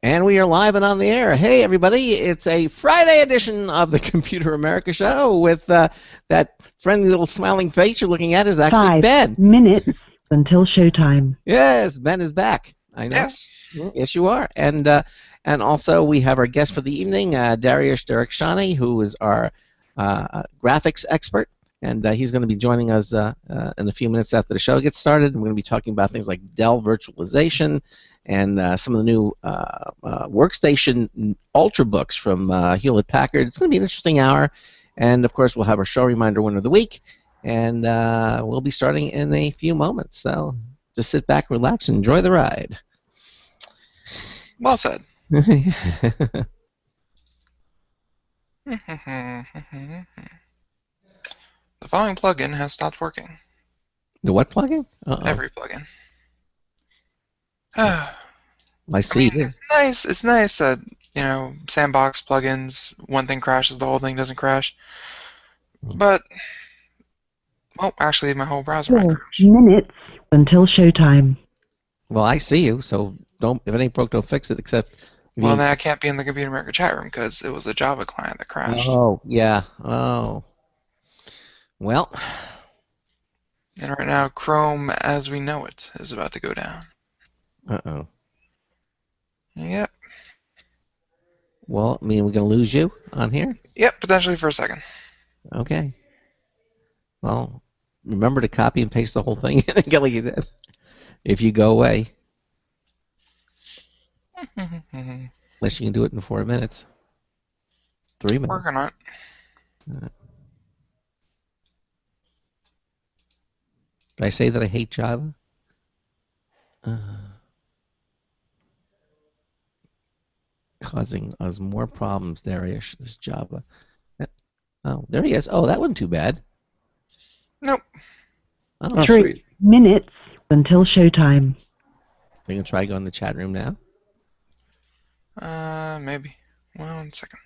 And we are live and on the air. Hey, everybody, it's a Friday edition of the Computer America Show with that friendly little smiling face you're looking at is actually 5 minutes until showtime. Yes, Ben is back. I know. Yes. Yes, you are. And also we have our guest for the evening, Dariush Derakshani, who is our graphics expert. And he's going to be joining us in a few minutes after the show gets started. We're going to be talking about things like Dell virtualization and some of the new workstation ultrabooks from Hewlett Packard. It's going to be an interesting hour. And, of course, we'll have our show reminder winner of the week. And we'll be starting in a few moments. So just sit back, relax, and enjoy the ride. Well said. The following plugin has stopped working. The what plugin? Every plugin. I see. I mean, it's nice. It's nice that sandbox plugins. One thing crashes, the whole thing doesn't crash. But well, actually, my whole browser might crash. 4 minutes until showtime. Well, I see you. So don't. If it ain't broke, don't fix it. Except. Well, then I can't be in the Computer America chat room because it was a Java client that crashed. Oh, yeah. Oh. Well. And right now, Chrome, as we know it, is about to go down. Uh-oh. Yep. Well, I mean, we're going to lose you on here? Yep, potentially for a second. Okay. Well, remember to copy and paste the whole thing in again like you did. If you go away. Unless you can do it in 4 minutes. 3 minutes. Working on it. Did I say that I hate Java? Causing us more problems, Dariush, this Java. Oh, there he is. Oh, that wasn't too bad. Nope. Oh, 3 sweet. minutes until showtime. So you can try going in the chat room now? Maybe. 1 second.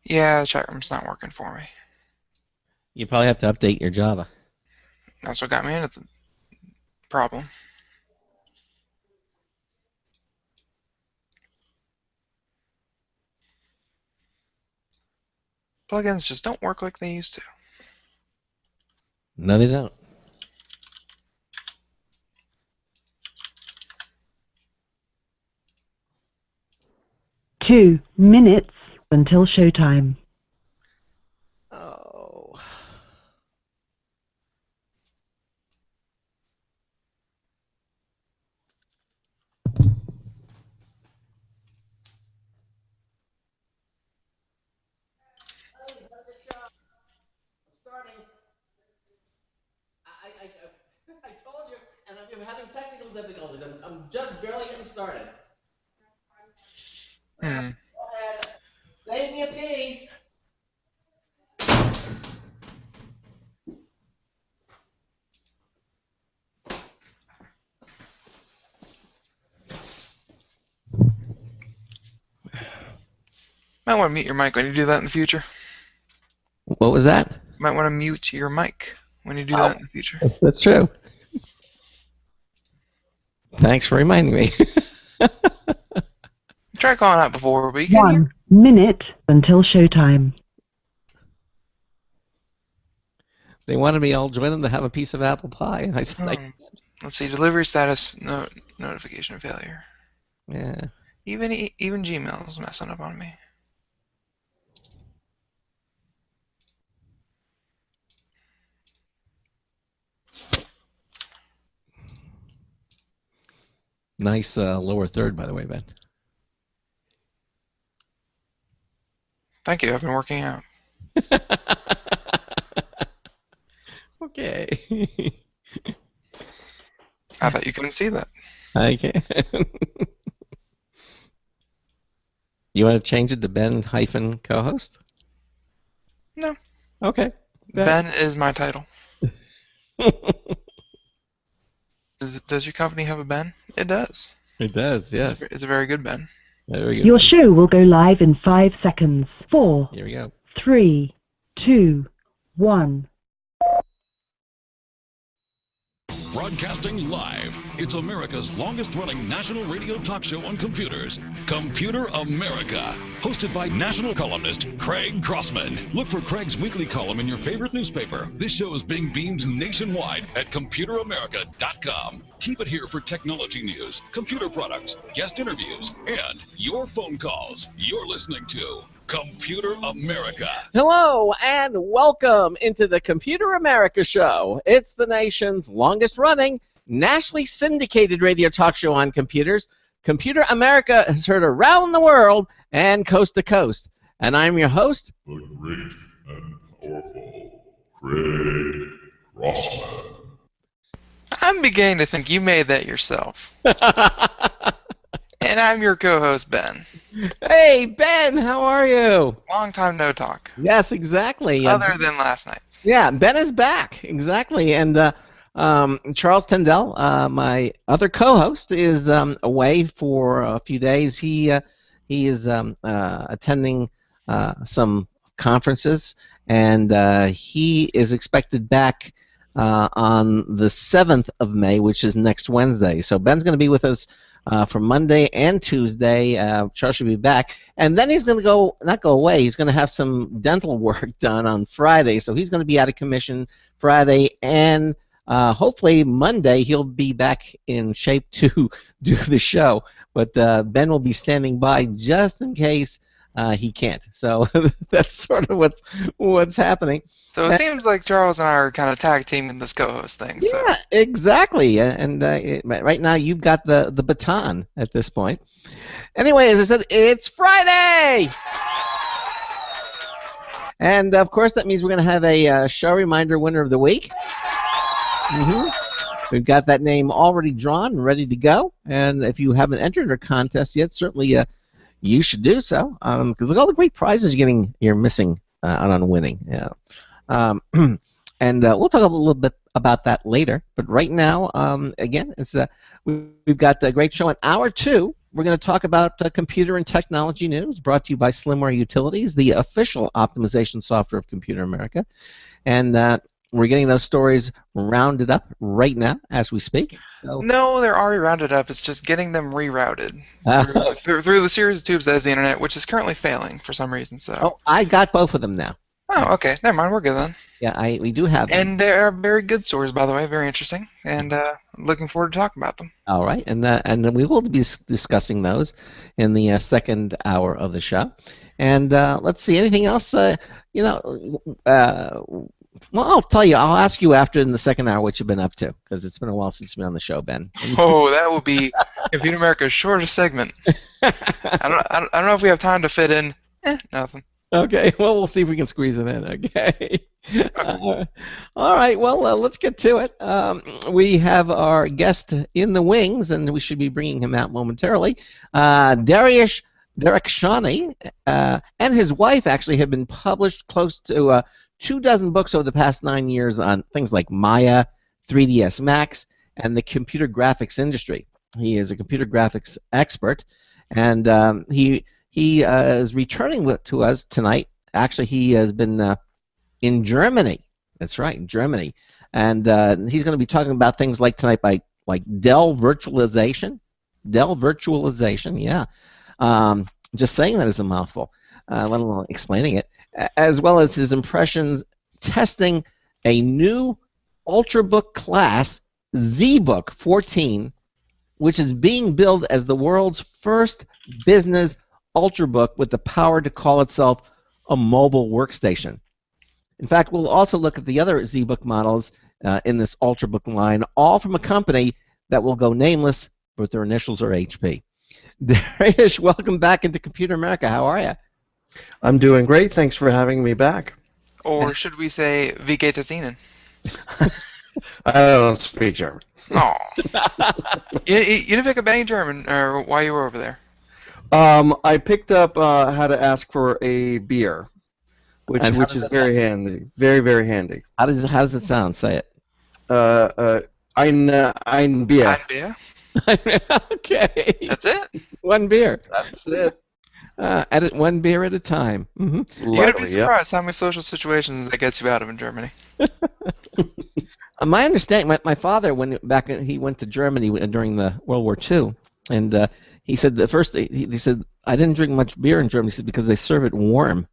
Yeah, the chat room's not working for me. You probably have to update your Java. That's what got me into the problem. Plugins just don't work like they used to. No, they don't. Two minutes until showtime. Oh. I told you, and I'm having technical difficulties. I'm just barely getting started. Go ahead. Save me a piece. Might want to mute your mic when you do that in the future. What was that? Might want to mute your mic when you do that in the future. That's true. Thanks for reminding me. Try calling out before, but you can't hear. 1 minute until showtime. They wanted me all join them to have a piece of apple pie. And I said, Let's see, delivery status, no notification failure. yeah. Even Gmail's messing up on me. Nice lower third, by the way, Ben. Thank you, I've been working out. Okay. I thought you couldn't see that. I can. You want to change it to Ben hyphen co-host? No. Okay. Ben is my title. Does your company have a Ben? It does. It does, yes. It's a very good Ben. Very good. Your show will go live in 5 seconds. 4, Here we go. 3, 2, 1. Broadcasting live, it's America's longest-running national radio talk show on computers, Computer America, hosted by national columnist Craig Crossman. Look for Craig's weekly column in your favorite newspaper. This show is being beamed nationwide at ComputerAmerica.com. Keep it here for technology news, computer products, guest interviews, and your phone calls. You're listening to Computer America. Hello and welcome into the Computer America Show. It's the nation's longest-running, nationally syndicated radio talk show on computers. Computer America is heard around the world and coast to coast. And I'm your host, the great and powerful Craig Crossman. I'm beginning to think you made that yourself. And I'm your co-host, Ben. Hey, Ben, how are you? Long time no talk. Yes, exactly. Other than last night. Yeah, Ben is back, exactly. And Charles Tendell, my other co-host, is away for a few days. He is attending some conferences, and he is expected back on the 7th of May, which is next Wednesday. So Ben's going to be with us for Monday and Tuesday. Charles should be back. And then he's going to not go away, he's going to have some dental work done on Friday. So he's going to be out of commission Friday, and hopefully Monday he'll be back in shape to do the show. But Ben will be standing by just in case he can't. So that's sort of what's happening. So it seems like Charles and I are kind of tag teaming this co-host thing. So. Yeah, exactly. And right now you've got the baton at this point. Anyway, as I said, it's Friday! And, of course, that means we're going to have a show reminder winner of the week. We've got that name already drawn and ready to go. And if you haven't entered our contest yet, certainly you should do so. Because look at all the great prizes you're missing out on winning. Yeah. And we'll talk a little bit about that later. But right now, again, we've got a great show in Hour 2. We're going to talk about computer and technology news, brought to you by Slimware Utilities, the official optimization software of Computer America. And we're getting those stories rounded up right now as we speak. So no, they're already rounded up. It's just getting them rerouted through the series of tubes that is the internet, which is currently failing for some reason. So. Oh, I got both of them now. Oh, okay. Never mind. We're good then. Yeah, we do have them. And they are very good stories, by the way. Very interesting. And looking forward to talking about them. All right. And we will be discussing those in the second hour of the show. And let's see. Anything else? Well, I'll tell you. I'll ask you after in the second hour what you've been up to, because it's been a while since you've been on the show, Ben. Oh, that will be Computer America's shortest segment. I don't know if we have time to fit in. Nothing. Okay, well, we'll see if we can squeeze it in, okay? All right, well, let's get to it. We have our guest in the wings, and we should be bringing him out momentarily. Dariush Derakshani and his wife actually have been published close to 24 books over the past 9 years on things like Maya, 3ds Max, and the computer graphics industry. He is a computer graphics expert, and he is returning to us tonight. Actually, he has been in Germany. That's right, in Germany. And he's going to be talking about things like tonight like Dell virtualization. Dell virtualization, yeah. Just saying that is a mouthful, let alone explaining it. As well as his impressions testing a new Ultrabook class, ZBook 14, which is being billed as the world's first business Ultrabook with the power to call itself a mobile workstation. In fact, we'll also look at the other ZBook models in this Ultrabook line, all from a company that will go nameless, but their initials are HP. Dariush, welcome back into Computer America. How are you? I'm doing great. Thanks for having me back. Or should we say Wie geht es Ihnen? I don't speak German. Oh. You didn't pick up any German while you were over there? I picked up how to ask for a beer. And which is very handy, very very handy. how does it sound? Say it. Uh, uh, ein Bier. Ein beer? Okay. That's it? One beer. That's it. One beer at a time. You're gonna be Luckily, yep. surprised how many social situations that gets you out of in Germany. My understanding, my father, he went to Germany during the World War II, and he said the first he said I didn't drink much beer in Germany. He said because they serve it warm,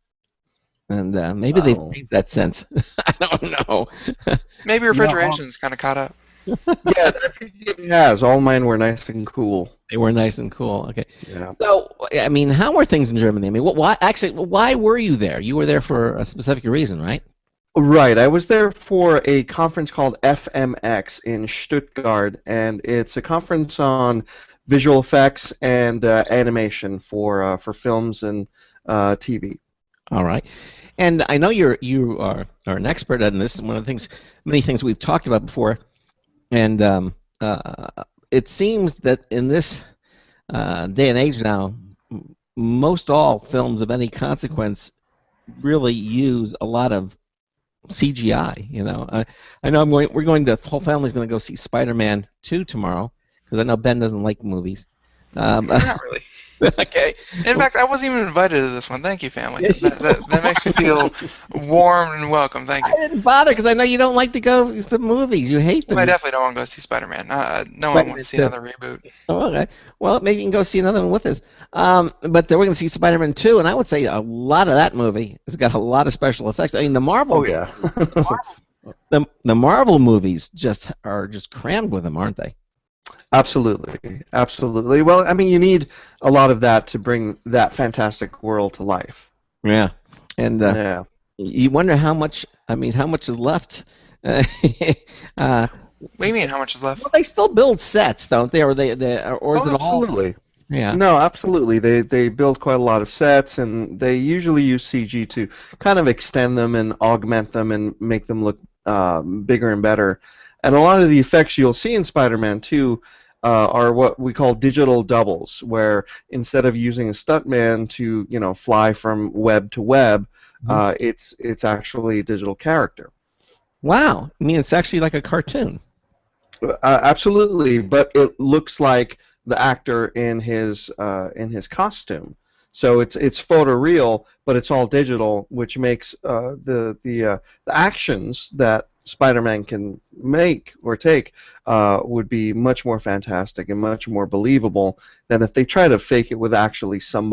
and maybe they've Oh. changed that since. I don't know. Maybe refrigeration's kind of caught up. Yeah, I think it has. All mine were nice and cool. They were nice and cool. Okay. Yeah. So, I mean, how were things in Germany? I mean, why were you there? You were there for a specific reason, right? Right. I was there for a conference called FMX in Stuttgart, and it's a conference on visual effects and animation for films and TV. All right. And I know you are an expert in this. One of the things, many things we've talked about before, and it seems that in this day and age now, most all films of any consequence really use a lot of CGI. You know, I know the whole family's going to go see Spider-Man 2 tomorrow because I know Ben doesn't like movies. Not really. Okay. In fact, I wasn't even invited to this one. Thank you, family. That makes me feel warm and welcome. Thank you. I didn't bother because I know you don't like to go to movies. You hate them. I definitely don't want to go see Spider-Man. No one wants to see another reboot. Oh, okay. Well, maybe you can go see another one with us. But we're going to see Spider-Man 2, and I would say a lot of that movie has got a lot of special effects. I mean, the Marvel. Oh yeah. The Marvel movies are just crammed with them, aren't they? Absolutely, absolutely. Well, I mean, you need a lot of that to bring that fantastic world to life. Yeah. And Yeah. you wonder how much. I mean, how much is left? What do you mean? How much is left? Well, they still build sets, don't they? Or or is it all? Absolutely. Yeah. No, absolutely. They build quite a lot of sets, and they usually use CG to kind of extend them and augment them and make them look bigger and better. And a lot of the effects you'll see in Spider-Man 2 are what we call digital doubles, where instead of using a stuntman to fly from web to web, it's actually a digital character. Wow. I mean, it's actually like a cartoon. Absolutely, but it looks like the actor in his costume. So it's photoreal, but it's all digital, which makes the actions that Spider-Man can make or take would be much more fantastic and much more believable than if they try to fake it with actually some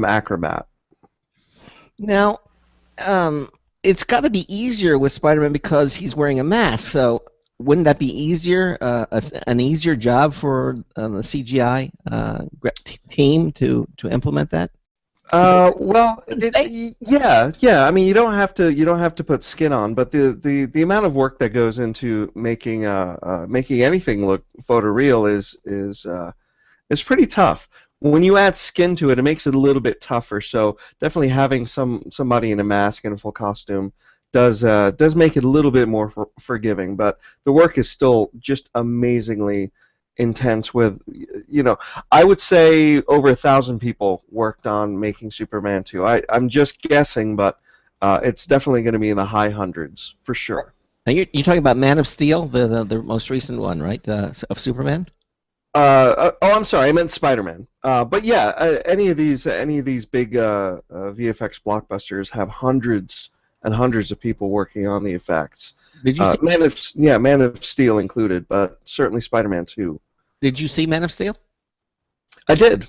acrobat. Now, it's got to be easier with Spider-Man because he's wearing a mask. So, wouldn't that be easier, an easier job for the CGI team to implement that? Well, yeah. I mean, you don't have to put skin on, but the amount of work that goes into making anything look photoreal is pretty tough. When you add skin to it, it makes it a little bit tougher. So definitely having somebody in a mask and a full costume does make it a little bit more forgiving. But the work is still just amazingly intense. With I would say over 1,000 people worked on making Superman 2. I'm just guessing, but it's definitely going to be in the high hundreds for sure. Now you're talking about Man of Steel, the most recent one, right? Of Superman. I'm sorry, I meant Spider-Man. But yeah, any of these big VFX blockbusters have hundreds and hundreds of people working on the effects. Did you see Man of Steel included, but certainly Spider-Man 2. Did you see Man of Steel? I did.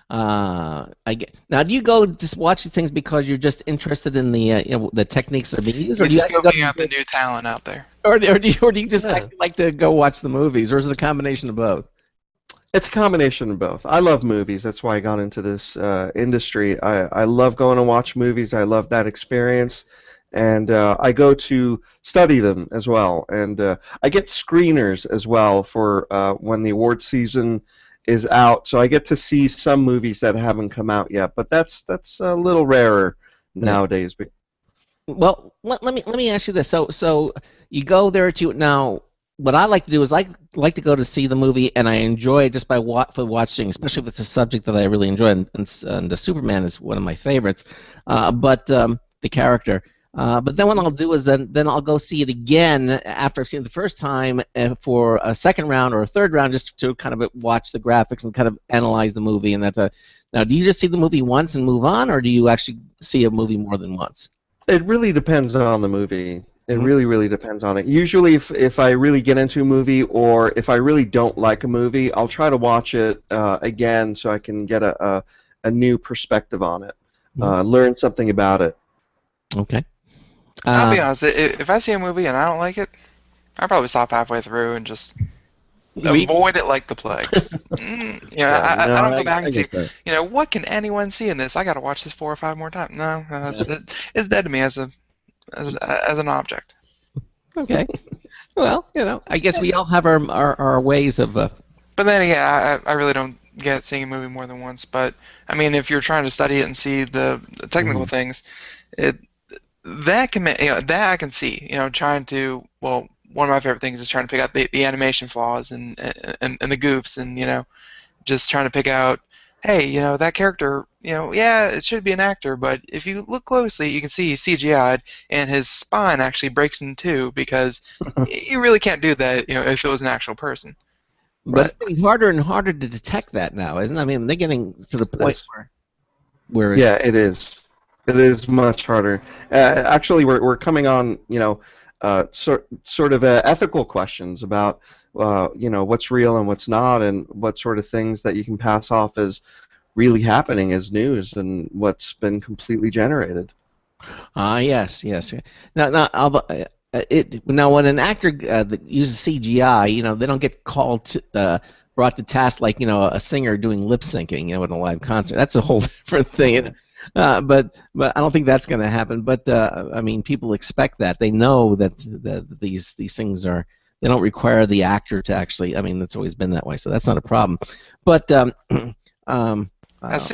Now, do you go just watch these things because you're just interested in the techniques that are being used, or do He's you scoping out the new talent out there. or do you just actually like to go watch the movies, or is it a combination of both? It's a combination of both. I love movies. That's why I got into this industry. I love going to watch movies. I love that experience. And I go to study them as well. And I get screeners as well for when the award season is out. So I get to see some movies that haven't come out yet. But that's a little rarer nowadays. Well, let me ask you this. So you go there to now. what I like to do is I like to go to see the movie, and I enjoy it just by for watching, especially if it's a subject that I really enjoy. And the Superman is one of my favorites, but the character. But then what I'll do is then I'll go see it again after I've seen it the first time for a second round or a third round, just to kind of watch the graphics and kind of analyze the movie. And now, do you just see the movie once and move on, or do you actually see a movie more than once? It really depends on the movie. It Mhm. really, really depends on it. Usually, if I really get into a movie or if I really don't like a movie, I'll try to watch it again so I can get a new perspective on it, learn something about it. Okay. I'll be honest. If I see a movie and I don't like it, I'll probably stop halfway through and just avoid it like the plague. I don't go back and see. What can anyone see in this? I got to watch this 4 or 5 more times. No, it's dead to me as an object. Okay. Well, I guess we all have our ways of. But then again, I really don't get seeing a movie more than once. But I mean, if you're trying to study it and see the technical things, that I can see. Trying to one of my favorite things is trying to pick out the animation flaws and the goofs and just trying to pick out, hey, that character, yeah, it should be an actor, but if you look closely, you can see he's CGI'd and his spine actually breaks in two because you really can't do that, if it was an actual person. But it's getting harder and harder to detect that now, isn't it? I mean, they're getting to the point where yeah, it is. It is much harder. Actually, we're coming on, sort of ethical questions about, what's real and what's not, and what sort of things that you can pass off as really happening as news, and what's been completely generated. Yes. Now, when an actor that uses CGI, they don't get brought to task like a singer doing lip syncing, in a live concert. That's a whole different thing. But I don't think that's going to happen. But I mean, people expect that. They know that these things are. They don't require the actor to actually. I mean, it's always been that way, so that's not a problem. But as soon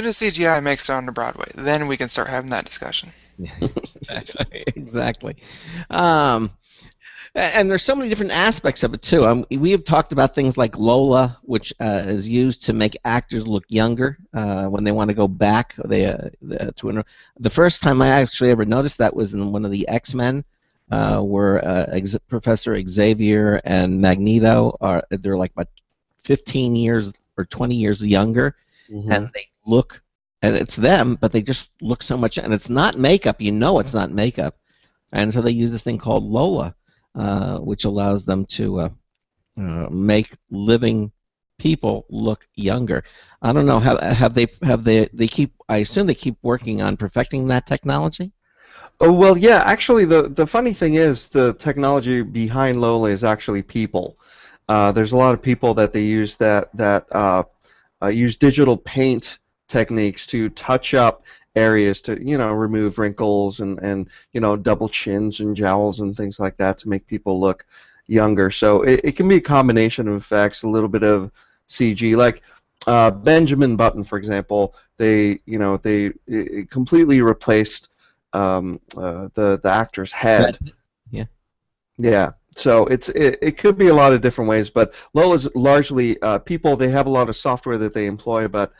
as CGI makes it onto Broadway, then we can start having that discussion. Exactly. And there's so many different aspects of it too. We have talked about things like Lola, which is used to make actors look younger when they want to go back. The first time I actually ever noticed that was in one of the X-Men, where Professor Xavier and Magneto they're like about 15 years or 20 years younger, and they look, and it's them, but they just look so much, and it's not makeup. It's not makeup, and so they use this thing called Lola. Which allows them to make living people look younger. I don't know. They keep? I assume they keep working on perfecting that technology. Oh well, yeah. Actually, the funny thing is the technology behind Lola is actually people. There's a lot of people that they use that use digital paint techniques to touch up areas to remove wrinkles and double chins and jowls and things like that to make people look younger. So it can be a combination of effects, a little bit of CG. Like Benjamin Button, for example, they completely replaced the actor's head. Yeah. So it could be a lot of different ways, but Lola's largely people. They have a lot of software that they employ, but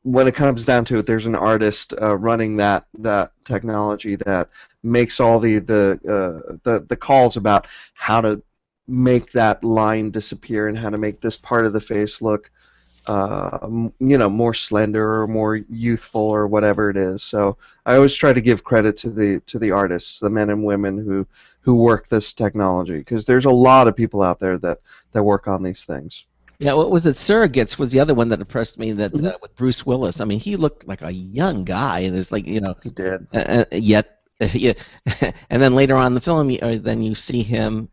when it comes down to it, there's an artist running that technology that makes all the calls about how to make that line disappear and how to make this part of the face look more slender or more youthful or whatever it is. So I always try to give credit to the artists, the men and women who work this technology, because there's a lot of people out there that work on these things. Yeah, what was it? Surrogates was the other one that impressed me. That with Bruce Willis. I mean, he looked like a young guy, and it's like he did. Yet, yeah, and then later on in the film, then you see him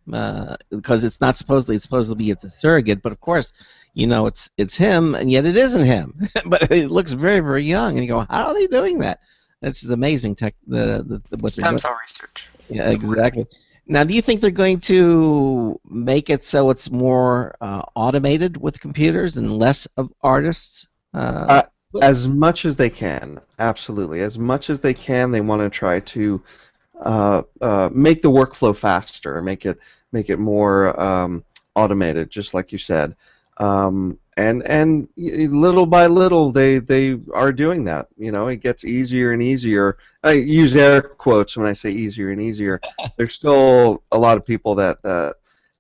because it's supposed to be it's a surrogate, but of course, it's him, and yet it isn't him. But it looks very, very young, and you go, how are they doing that? This is amazing tech. Stem cell research. Yeah, exactly. Now, do you think they're going to make it so it's more automated with computers and less of artists? As much as they can, absolutely. As much as they can, they want to try to make the workflow faster, make it make it more automated, just like you said. Little by little, they are doing that. You know, it gets easier and easier. I use air quotes when I say easier and easier. There's still a lot of people that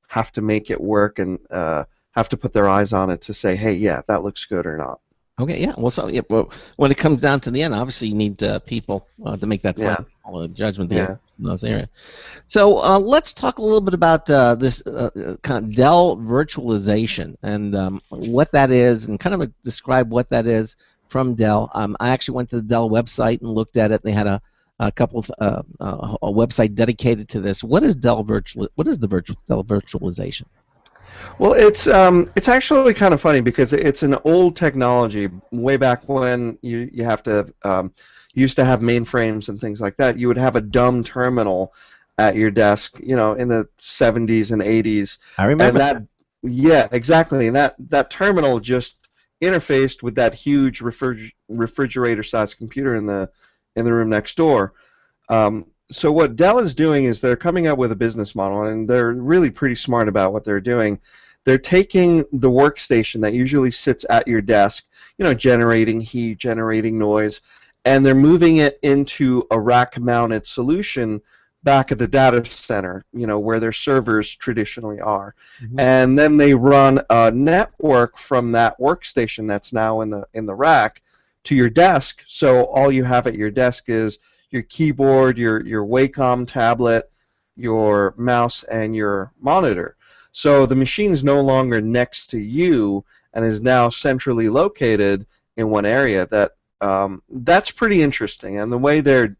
have to make it work and have to put their eyes on it to say, hey, yeah, that looks good or not. Okay, yeah. Well, so yeah, well, when it comes down to the end, obviously you need people to make that final judgment there in those areas. So let's talk a little bit about this kind of Dell virtualization and what that is, and kind of describe what that is from Dell. I actually went to the Dell website and looked at it. They had a couple of a website dedicated to this. What is Dell What is the Dell virtualization? Well, it's actually kind of funny because it's an old technology. Way back when you have to used to have mainframes and things like that. You would have a dumb terminal at your desk, you know, in the 70s and 80s. I remember that. Yeah, exactly. And that terminal just interfaced with that huge refrigerator-sized computer in the room next door. So what Dell is doing is they're coming up with a business model, and they're really pretty smart about what they're doing. They're taking the workstation that usually sits at your desk, you know, generating heat, generating noise, and they're moving it into a rack-mounted solution back at the data center, you know, where their servers traditionally are. Mm-hmm. And then they run a network from that workstation that's now in the rack to your desk. So all you have at your desk is your keyboard, your Wacom tablet, your mouse, and your monitor. So the machine is no longer next to you and is now centrally located in one area. That's pretty interesting. And the way they're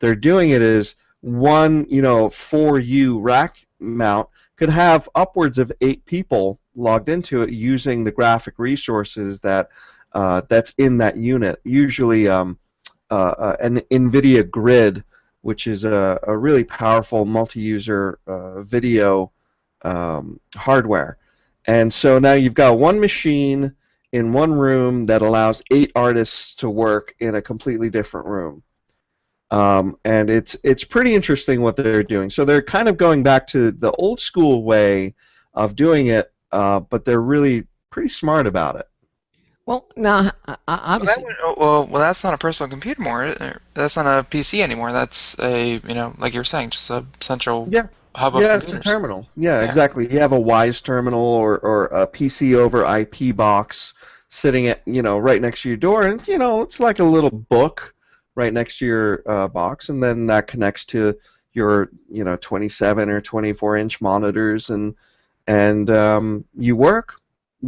doing it is one, you know, 4U rack mount could have upwards of 8 people logged into it using the graphic resources that's in that unit. Usually an NVIDIA Grid, which is a really powerful multi-user video hardware. And so now you've got one machine in one room that allows 8 artists to work in a completely different room. And it's pretty interesting what they're doing. So they're kind of going back to the old school way of doing it, but they're really pretty smart about it. Well, now, obviously... Well, that's not a personal computer anymore. That's not a PC anymore. That's a, you know, like you were saying, just a central hub of computers. It's a terminal. Yeah, exactly. You have a WISE terminal or a PC over IP box sitting at, you know, right next to your door, and, you know, it's like a little book right next to your box, and then that connects to your, you know, 27 or 24-inch monitors, and you work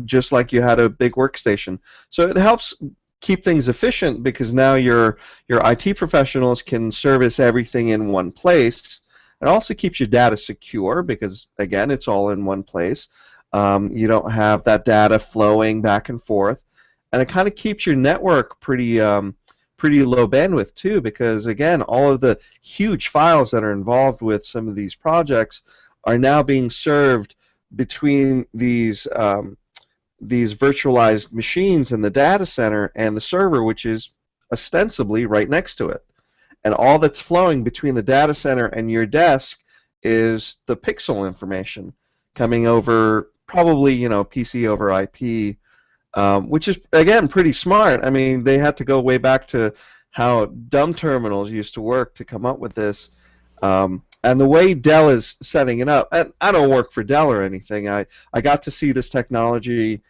just like you had a big workstation. So it helps keep things efficient because now your IT professionals can service everything in one place. It also keeps your data secure because, again, it's all in one place. You don't have that data flowing back and forth, and it kind of keeps your network pretty low bandwidth too, because, again, all of the huge files that are involved with some of these projects are now being served between these virtualized machines in the data center and the server, which is ostensibly right next to it. And all that's flowing between the data center and your desk is the pixel information coming over, probably, you know, PC over IP, which is, again, pretty smart. I mean, they had to go way back to how dumb terminals used to work to come up with this. And the way Dell is setting it up, and I don't work for Dell or anything. I got to see this technology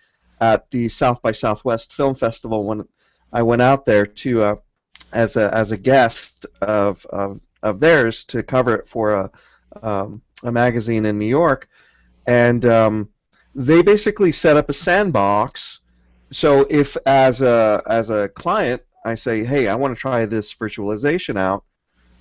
at the South by Southwest Film Festival when I went out there to as a guest of theirs to cover it for a magazine in New York, and they basically set up a sandbox. So if as a client I say, hey, I want to try this virtualization out,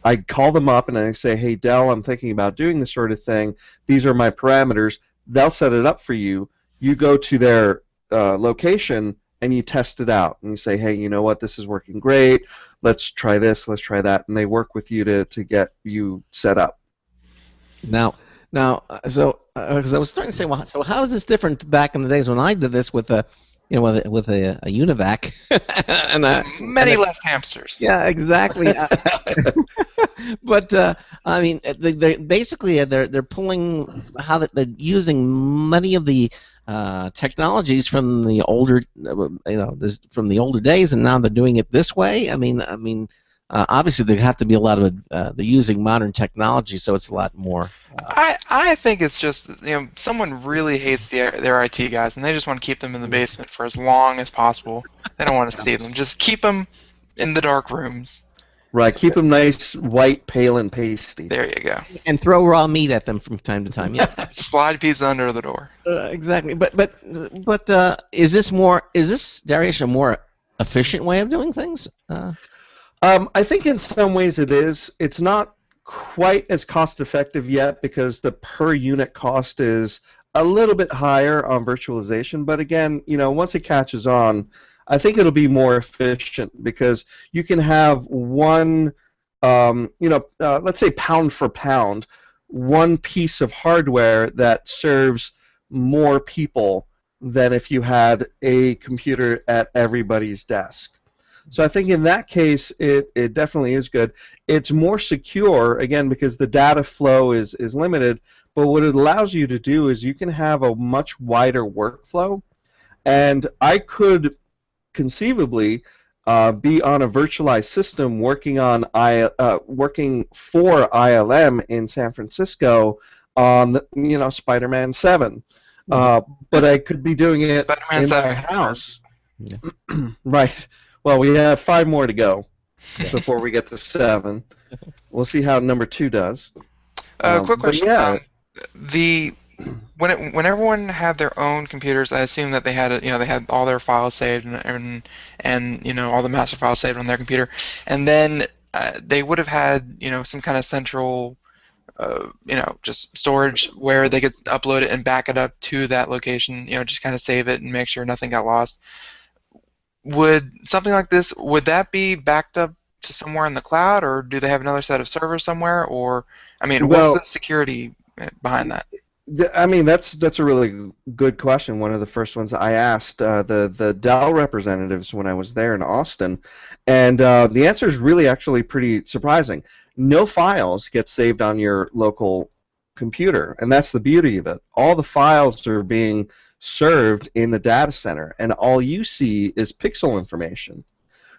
I call them up and I say, hey, Dell, I'm thinking about doing this sort of thing. These are my parameters. They'll set it up for you. You go to their location and you test it out. And you say, hey, you know what? This is working great. Let's try this. Let's try that. And they work with you to get you set up. Now, so because I was starting to say, well, so how is this different back in the days when I did this with with a UNIVAC and Many less hamsters. yeah, exactly. But I mean, they're basically they're pulling they're using many of the technologies from the older, from the older days, and now they're doing it this way. Obviously there have to be a lot of they're using modern technology, so it's a lot more. I think it's just someone really hates their IT guys, and they just want to keep them in the basement for as long as possible. They don't want to see them. Just keep them in the dark rooms. Right, keep them nice, white, pale, and pasty. There you go. And throw raw meat at them from time to time. Yes. Slide pizza under the door. Exactly. But is this Dariush a more efficient way of doing things? I think in some ways it is. It's not quite as cost effective yet because the per unit cost is a little bit higher on virtualization. But again, once it catches on, I think it'll be more efficient because you can have one, let's say pound for pound, one piece of hardware that serves more people than if you had a computer at everybody's desk. So I think in that case, it definitely is good. It's more secure, again, because the data flow is limited, but what it allows you to do is you can have a much wider workflow, and I could conceivably be on a virtualized system working working for ILM in San Francisco on Spider-Man 7, but I could be doing it in my house. Yeah. Right. Well, we have 5 more to go before we get to 7. We'll see how number 2 does. Quick question. Yeah. When everyone had their own computers, I assume that they had they had all their files saved and all the master files saved on their computer, and then they would have had some kind of central just storage where they could upload it and back it up to that location, just kind of save it and make sure nothing got lost. Would something like this, would that be backed up to somewhere in the cloud, or do they have another set of servers somewhere, or what's the security behind that? That's a really good question. One of the first ones I asked the Dell representatives when I was there in Austin, and the answer is really actually pretty surprising. No files get saved on your local computer, and that's the beauty of it. All the files are being served in the data center, and all you see is pixel information.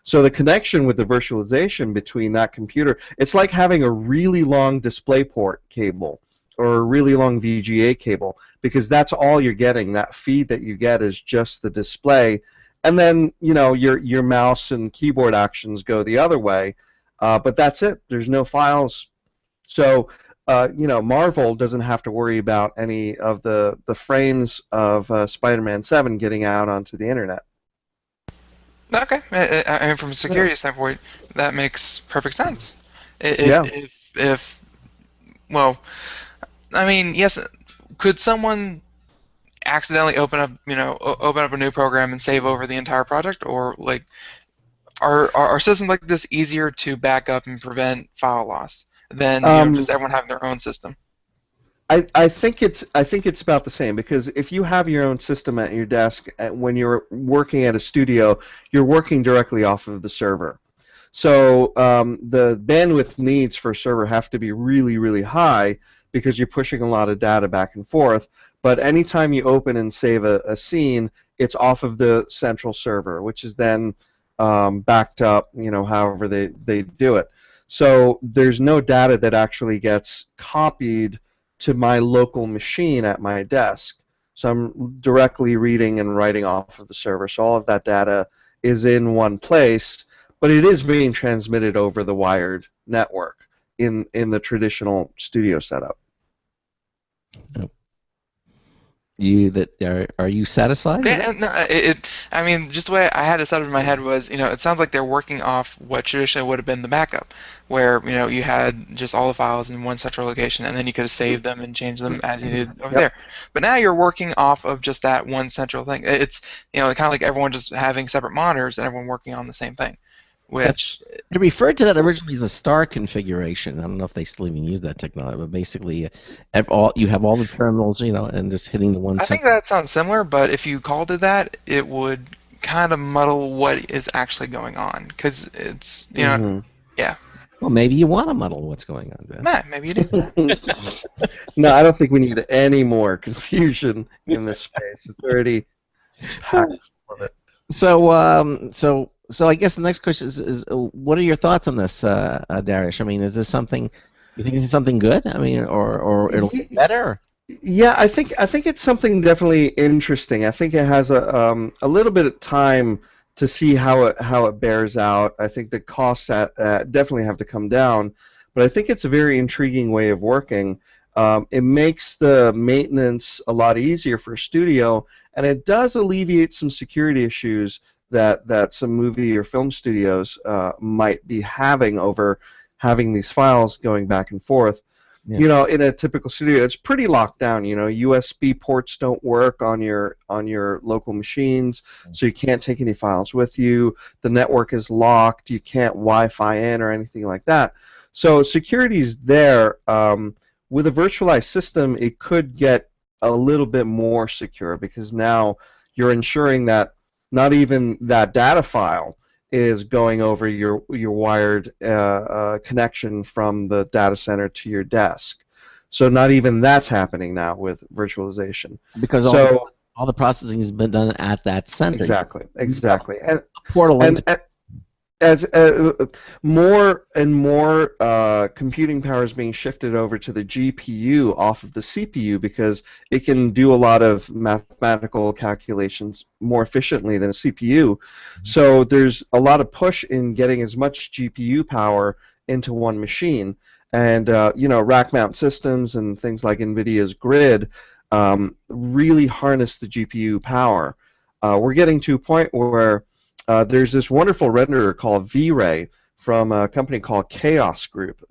So the connection with the virtualization between that computer, it's like having a really long DisplayPort cable or a really long VGA cable, because that's all you're getting. That feed that you get is just the display, and then your mouse and keyboard actions go the other way, but that's it. There's no files. So Marvel doesn't have to worry about any of the frames of Spider-Man 7 getting out onto the internet. Okay, from a security standpoint, that makes perfect sense. Yes, could someone accidentally open up a new program and save over the entire project, or are systems like this easier to back up and prevent file loss than just everyone having their own system? I think it's about the same, because if you have your own system at your desk, when you're working at a studio, you're working directly off of the server. So the bandwidth needs for a server have to be really, really high because you're pushing a lot of data back and forth. But anytime you open and save a scene, it's off of the central server, which is then backed up, however they do it. So there's no data that actually gets copied to my local machine at my desk. So I'm directly reading and writing off of the server. So all of that data is in one place, but it is being transmitted over the wired network in the traditional studio setup. Are you satisfied? Yeah, no, just the way I had it set up in my head was, it sounds like they're working off what traditionally would have been the backup, where, you had just all the files in one central location, and then you could have saved them and changed them as you needed over there. But now you're working off of just that one central thing. It's, kind of like everyone just having separate monitors and everyone working on the same thing. which They referred to that originally as a star configuration. I don't know if they still even use that technology, but basically, you have all the terminals, and just hitting the one I think center. that sounds similar, but if you called it that, it would kind of muddle what is actually going on, because it's, yeah. Well, maybe you want to muddle what's going on, Ben. Nah, maybe you do. No, I don't think we need any more confusion in this space. It's already packed full of it. So I guess the next question is what are your thoughts on this, Dariush? I mean, is this something you think this is something good? I mean, or it'll get better? Yeah, I think it's something definitely interesting. I think it has a little bit of time to see how it bears out. I think the costs definitely have to come down, but I think it's a very intriguing way of working. It makes the maintenance a lot easier for a studio, and it does alleviate some security issues that some movie or film studios might be having over having these files going back and forth. Yeah. In a typical studio, it's pretty locked down. USB ports don't work on your local machines, so you can't take any files with you. The network is locked. You can't Wi-Fi in or anything like that. So security's there. With a virtualized system, it could get a little bit more secure because now you're ensuring that not even that data file is going over your wired connection from the data center to your desk. So not even that's happening now with virtualization. Because all the processing has been done at that center. Exactly. And A portal into as more and more computing power is being shifted over to the GPU off of the CPU because it can do a lot of mathematical calculations more efficiently than a CPU. So there's a lot of push in getting as much GPU power into one machine. And rack mount systems and things like NVIDIA's Grid really harness the GPU power. We're getting to a point where there's this wonderful renderer called V-Ray from a company called Chaos Group.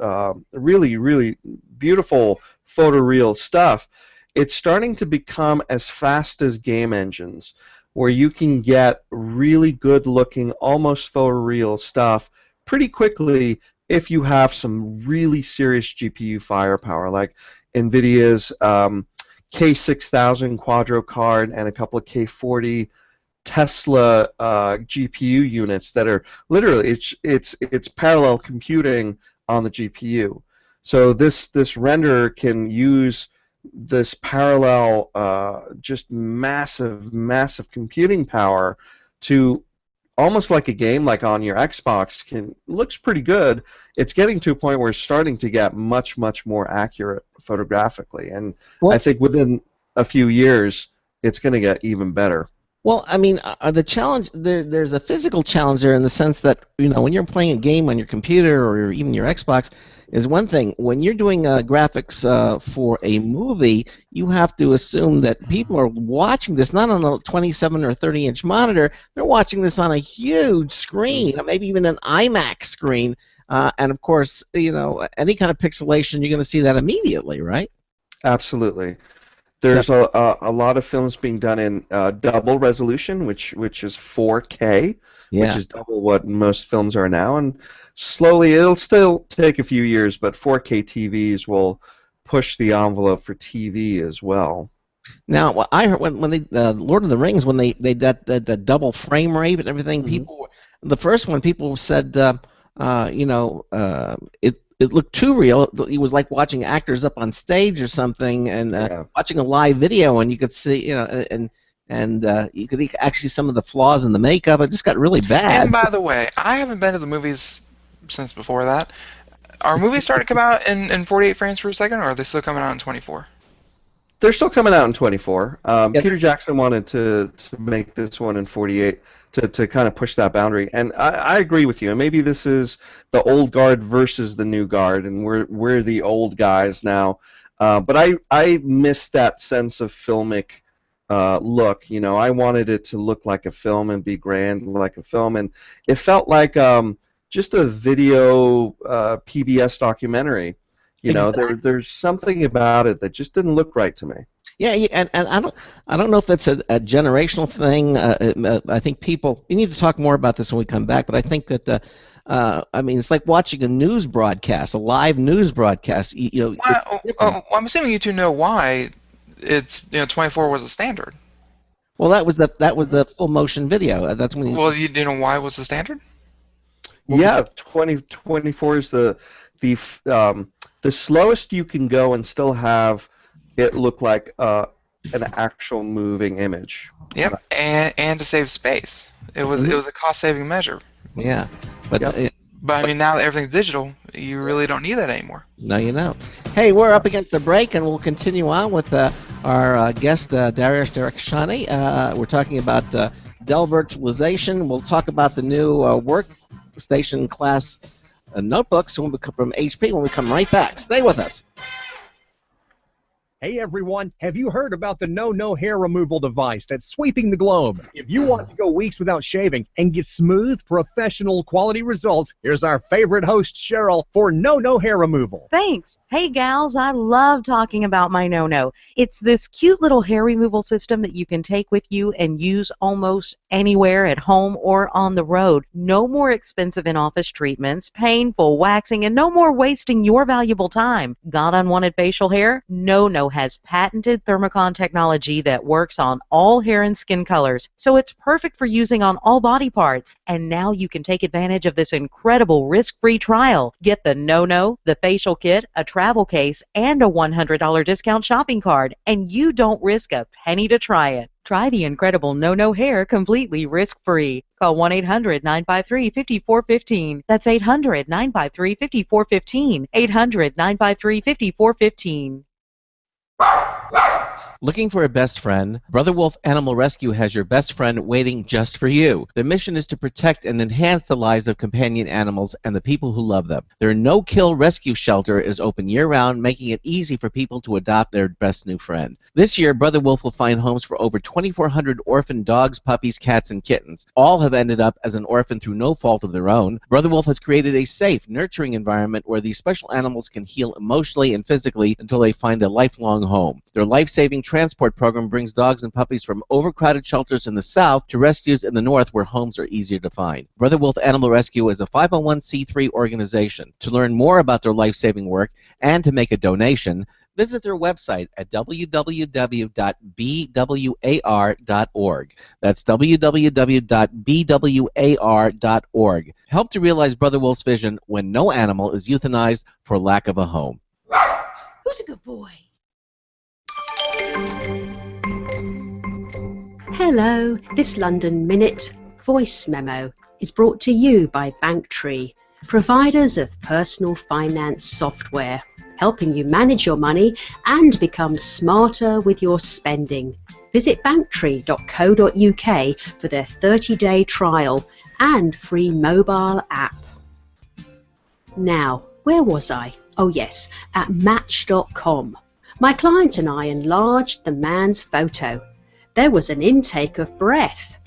Really, really beautiful photoreal stuff. It's starting to become as fast as game engines, where you can get really good-looking, almost photoreal stuff pretty quickly if you have some really serious GPU firepower, like NVIDIA's K6000 Quadro card and a couple of K40 Tesla GPU units that are literally it's parallel computing on the GPU. So this renderer can use this parallel just massive computing power to almost like a game like on your Xbox looks pretty good. It's getting to a point where it's starting to get much more accurate photographically, and I think within a few years it's going to get even better. Well, I mean, the challenge there's a physical challenge there in the sense that when you're playing a game on your computer or even your Xbox is one thing. When you're doing graphics for a movie, you have to assume that people are watching this not on a 27 or 30-inch monitor. They're watching this on a huge screen, maybe even an IMAX screen. And of course, any kind of pixelation, you're going to see that immediately, right? Absolutely. There's a lot of films being done in double resolution, which is 4K, which is double what most films are now. And slowly, it'll still take a few years, but 4K TVs will push the envelope for TV as well. Now, I heard when they Lord of the Rings, when they that double frame rate and everything, the first one, people said, it looked too real. It was like watching actors up on stage or something, and watching a live video, and you could see, and you could actually see some of the flaws in the makeup. It just got really bad. And by the way, I haven't been to the movies since before that. Are movies starting to come out in 48 frames per second, or are they still coming out in 24? They're still coming out in 24. Peter Jackson wanted to make this one in 48 to kind of push that boundary, and I agree with you. And maybe this is the old guard versus the new guard, and we're the old guys now. But I miss that sense of filmic look. I wanted it to look like a film and be grand like a film, and it felt like just a video PBS documentary. Exactly. There's something about it that just didn't look right to me. Yeah, and I don't know if that's a generational thing. I think we need to talk more about this when we come back. But I think that I mean, it's like watching a news broadcast, a live news broadcast. You know, Well, I'm assuming you two know why it's 24 was the standard. well, that was the full motion video. That's when. Well, you know why was the standard? Yeah, 2024 is the slowest you can go and still have it look like an actual moving image. Yep, and to save space. It was a cost saving measure. Yeah, but. Yep. But I mean, now that everything's digital, you really don't need that anymore. No, you don't. Hey, we're up against the break, and we'll continue on with our guest, Dariush Derakshani. We're talking about Dell virtualization. We'll talk about the new workstation class notebooks from HP when we come right back. Stay with us. Hey everyone, have you heard about the No hair removal device that's sweeping the globe? If you want to go weeks without shaving and get smooth, professional quality results, here's our favorite host, Cheryl, for No hair removal. Thanks. Hey gals, I love talking about my No. It's this cute little hair removal system that you can take with you and use almost anywhere at home or on the road. No more expensive in-office treatments, painful waxing, and no more wasting your valuable time. Got unwanted facial hair? No has patented thermocon technology that works on all hair and skin colors, so it's perfect for using on all body parts. And now you can take advantage of this incredible risk-free trial. Get the No, the facial kit, a travel case, and a $100 discount shopping card, and you don't risk a penny to try it. Try the incredible No hair completely risk-free. Call 1-800-953-5415. That's 800-953-5415. 800-953-5415. Looking for a best friend? Brother Wolf Animal Rescue has your best friend waiting just for you. The mission is to protect and enhance the lives of companion animals and the people who love them. Their no-kill rescue shelter is open year-round, making it easy for people to adopt their best new friend. This year, Brother Wolf will find homes for over 2,400 orphan dogs, puppies, cats, and kittens. All have ended up as an orphan through no fault of their own. Brother Wolf has created a safe, nurturing environment where these special animals can heal emotionally and physically until they find a lifelong home. Their life-saving transport program brings dogs and puppies from overcrowded shelters in the south to rescues in the north where homes are easier to find. Brother Wolf Animal Rescue is a 501c3 organization. To learn more about their life-saving work and to make a donation, visit their website at www.bwar.org. That's www.bwar.org. Help to realize Brother Wolf's vision when no animal is euthanized for lack of a home. Who's a good boy? Hello, this London Minute voice memo is brought to you by Banktree, providers of personal finance software, helping you manage your money and become smarter with your spending. Visit banktree.co.uk for their 30-day trial and free mobile app. Now, where was I? Oh yes, at Match.com. My client and I enlarged the man's photo. There was an intake of breath.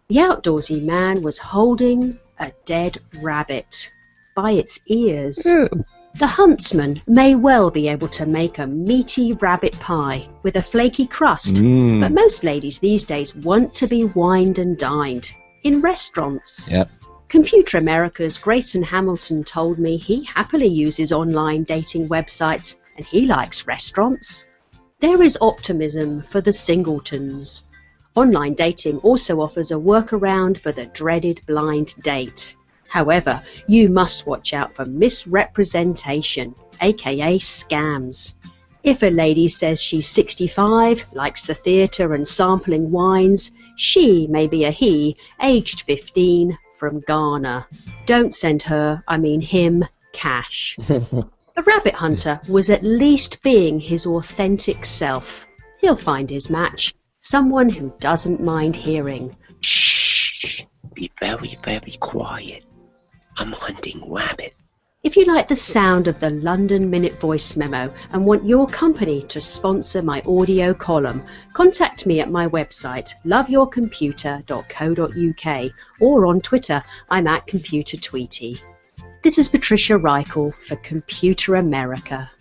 The outdoorsy man was holding a dead rabbit by its ears. The huntsman may well be able to make a meaty rabbit pie with a flaky crust, but most ladies these days want to be wined and dined in restaurants. Yep. Computer America's Grayson Hamilton told me he happily uses online dating websites and he likes restaurants. There is optimism for the singletons. Online dating also offers a workaround for the dreaded blind date. However, you must watch out for misrepresentation, aka scams. If a lady says she's 65, likes the theatre and sampling wines, she may be a he, aged 15, from Ghana. Don't send her, I mean him, cash. A rabbit hunter was at least being his authentic self. He'll find his match, someone who doesn't mind hearing. Shh, be very, very quiet. I'm hunting rabbit. If you like the sound of the London Minute voice memo and want your company to sponsor my audio column, contact me at my website, loveyourcomputer.co.uk, or on Twitter, I'm at ComputerTweety. This is Patricia Reichel for Computer America.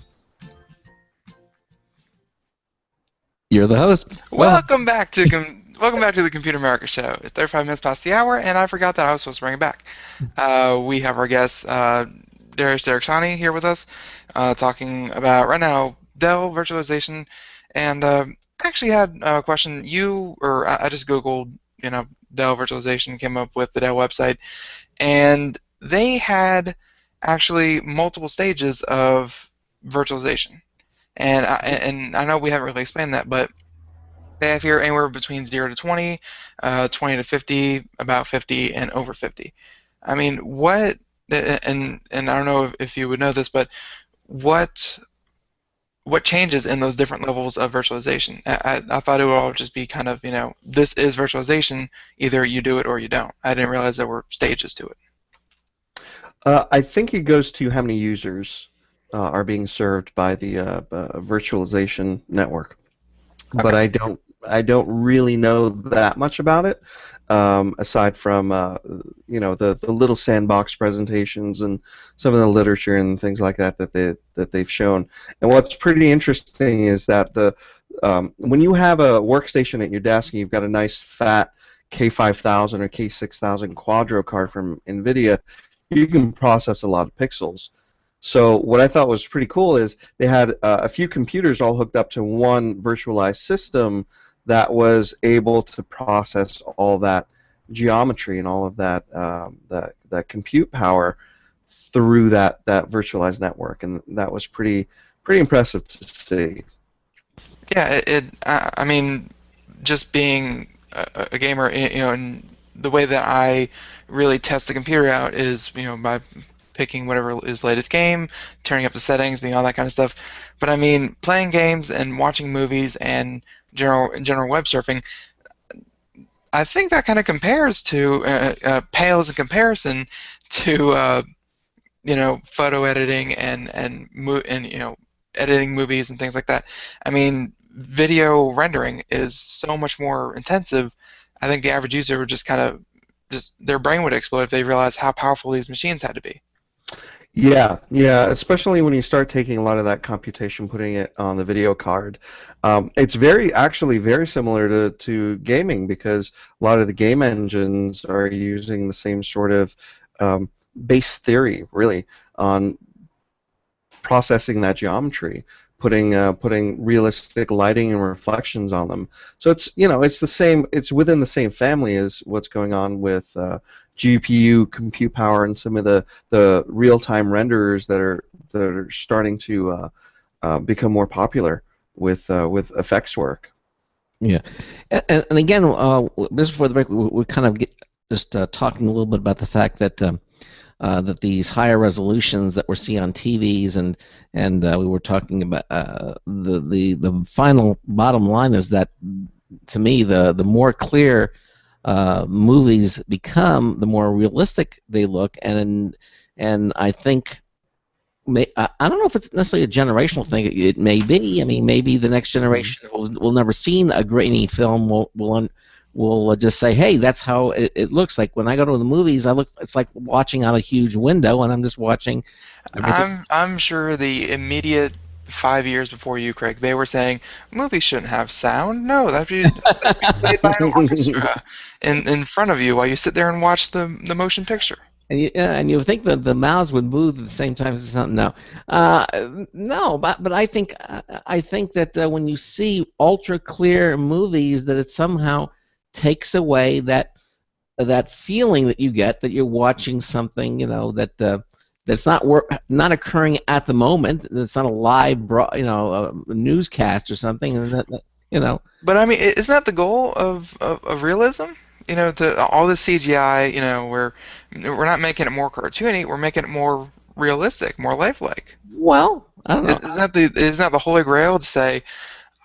You're the host. Welcome back to welcome back to the Computer America Show. It's 35 minutes past the hour, and I forgot that I was supposed to bring it back. We have our guest, Derakshani, here with us, talking about, right now, Dell virtualization. And I actually had a question. I just Googled, Dell virtualization, came up with the Dell website, and they had actually multiple stages of virtualization. And I know we haven't really explained that, but they have here anywhere between 0 to 20, 20 to 50, about 50, and over 50. I mean, and I don't know if you would know this, but what changes in those different levels of virtualization? I thought it would all just be kind of, this is virtualization, either you do it or you don't. I didn't realize there were stages to it. I think it goes to how many users are being served by the virtualization network, but Okay. I don't really know that much about it, aside from the little sandbox presentations and some of the literature and things like that they've shown. And what's pretty interesting is that when you have a workstation at your desk and you've got a nice fat K5000 or K6000 Quadro card from NVIDIA, you can process a lot of pixels. So what I thought was pretty cool is they had a few computers all hooked up to one virtualized system that was able to process all that geometry and all of that that compute power through that virtualized network, and that was pretty impressive to see. Yeah, I mean, just being a gamer, and the way that I really test the computer out is, by picking whatever is latest game, turning up the settings, being all that kind of stuff. But I mean, playing games and watching movies and general web surfing, I think that kind of pales in comparison to photo editing and editing movies and things like that. I mean, video rendering is so much more intensive. I think the average user would just their brain would explode if they realized how powerful these machines had to be. Yeah, especially when you start taking a lot of that computation, putting it on the video card. It's actually very similar to gaming, because a lot of the game engines are using the same sort of base theory, really, on processing that geometry, putting realistic lighting and reflections on them. So it's the same. It's within the same family as what's going on with GPU compute power and some of the real-time renderers that are starting to become more popular with effects work. Yeah, and again, just before the break, we kind of just talking a little bit about the fact that that these higher resolutions that we're seeing on TVs, and we were talking about the final bottom line is that, to me, the more clear movies become, the more realistic they look, and I think. I don't know if it's necessarily a generational thing. It may be. I mean, maybe the next generation will never seen a grainy film. Will just say, "Hey, that's how it looks like." When I go to the movies, it's like watching out a huge window, and I'm just watching. I'm sure the immediate 5 years before you, Craig, they were saying movies shouldn't have sound. No, that'd be played by an orchestra in front of you while you sit there and watch the motion picture. And you think that the mouths would move at the same time as something. No, no, but I think that when you see ultra clear movies, that it somehow takes away that feeling that you get that you're watching something, that's not occurring at the moment. It's not a live, a newscast or something, and But I mean, isn't that the goal of realism? To all this CGI, we're not making it more cartoony. We're making it more realistic, more lifelike. Well, I don't know. Isn't that the holy grail to say?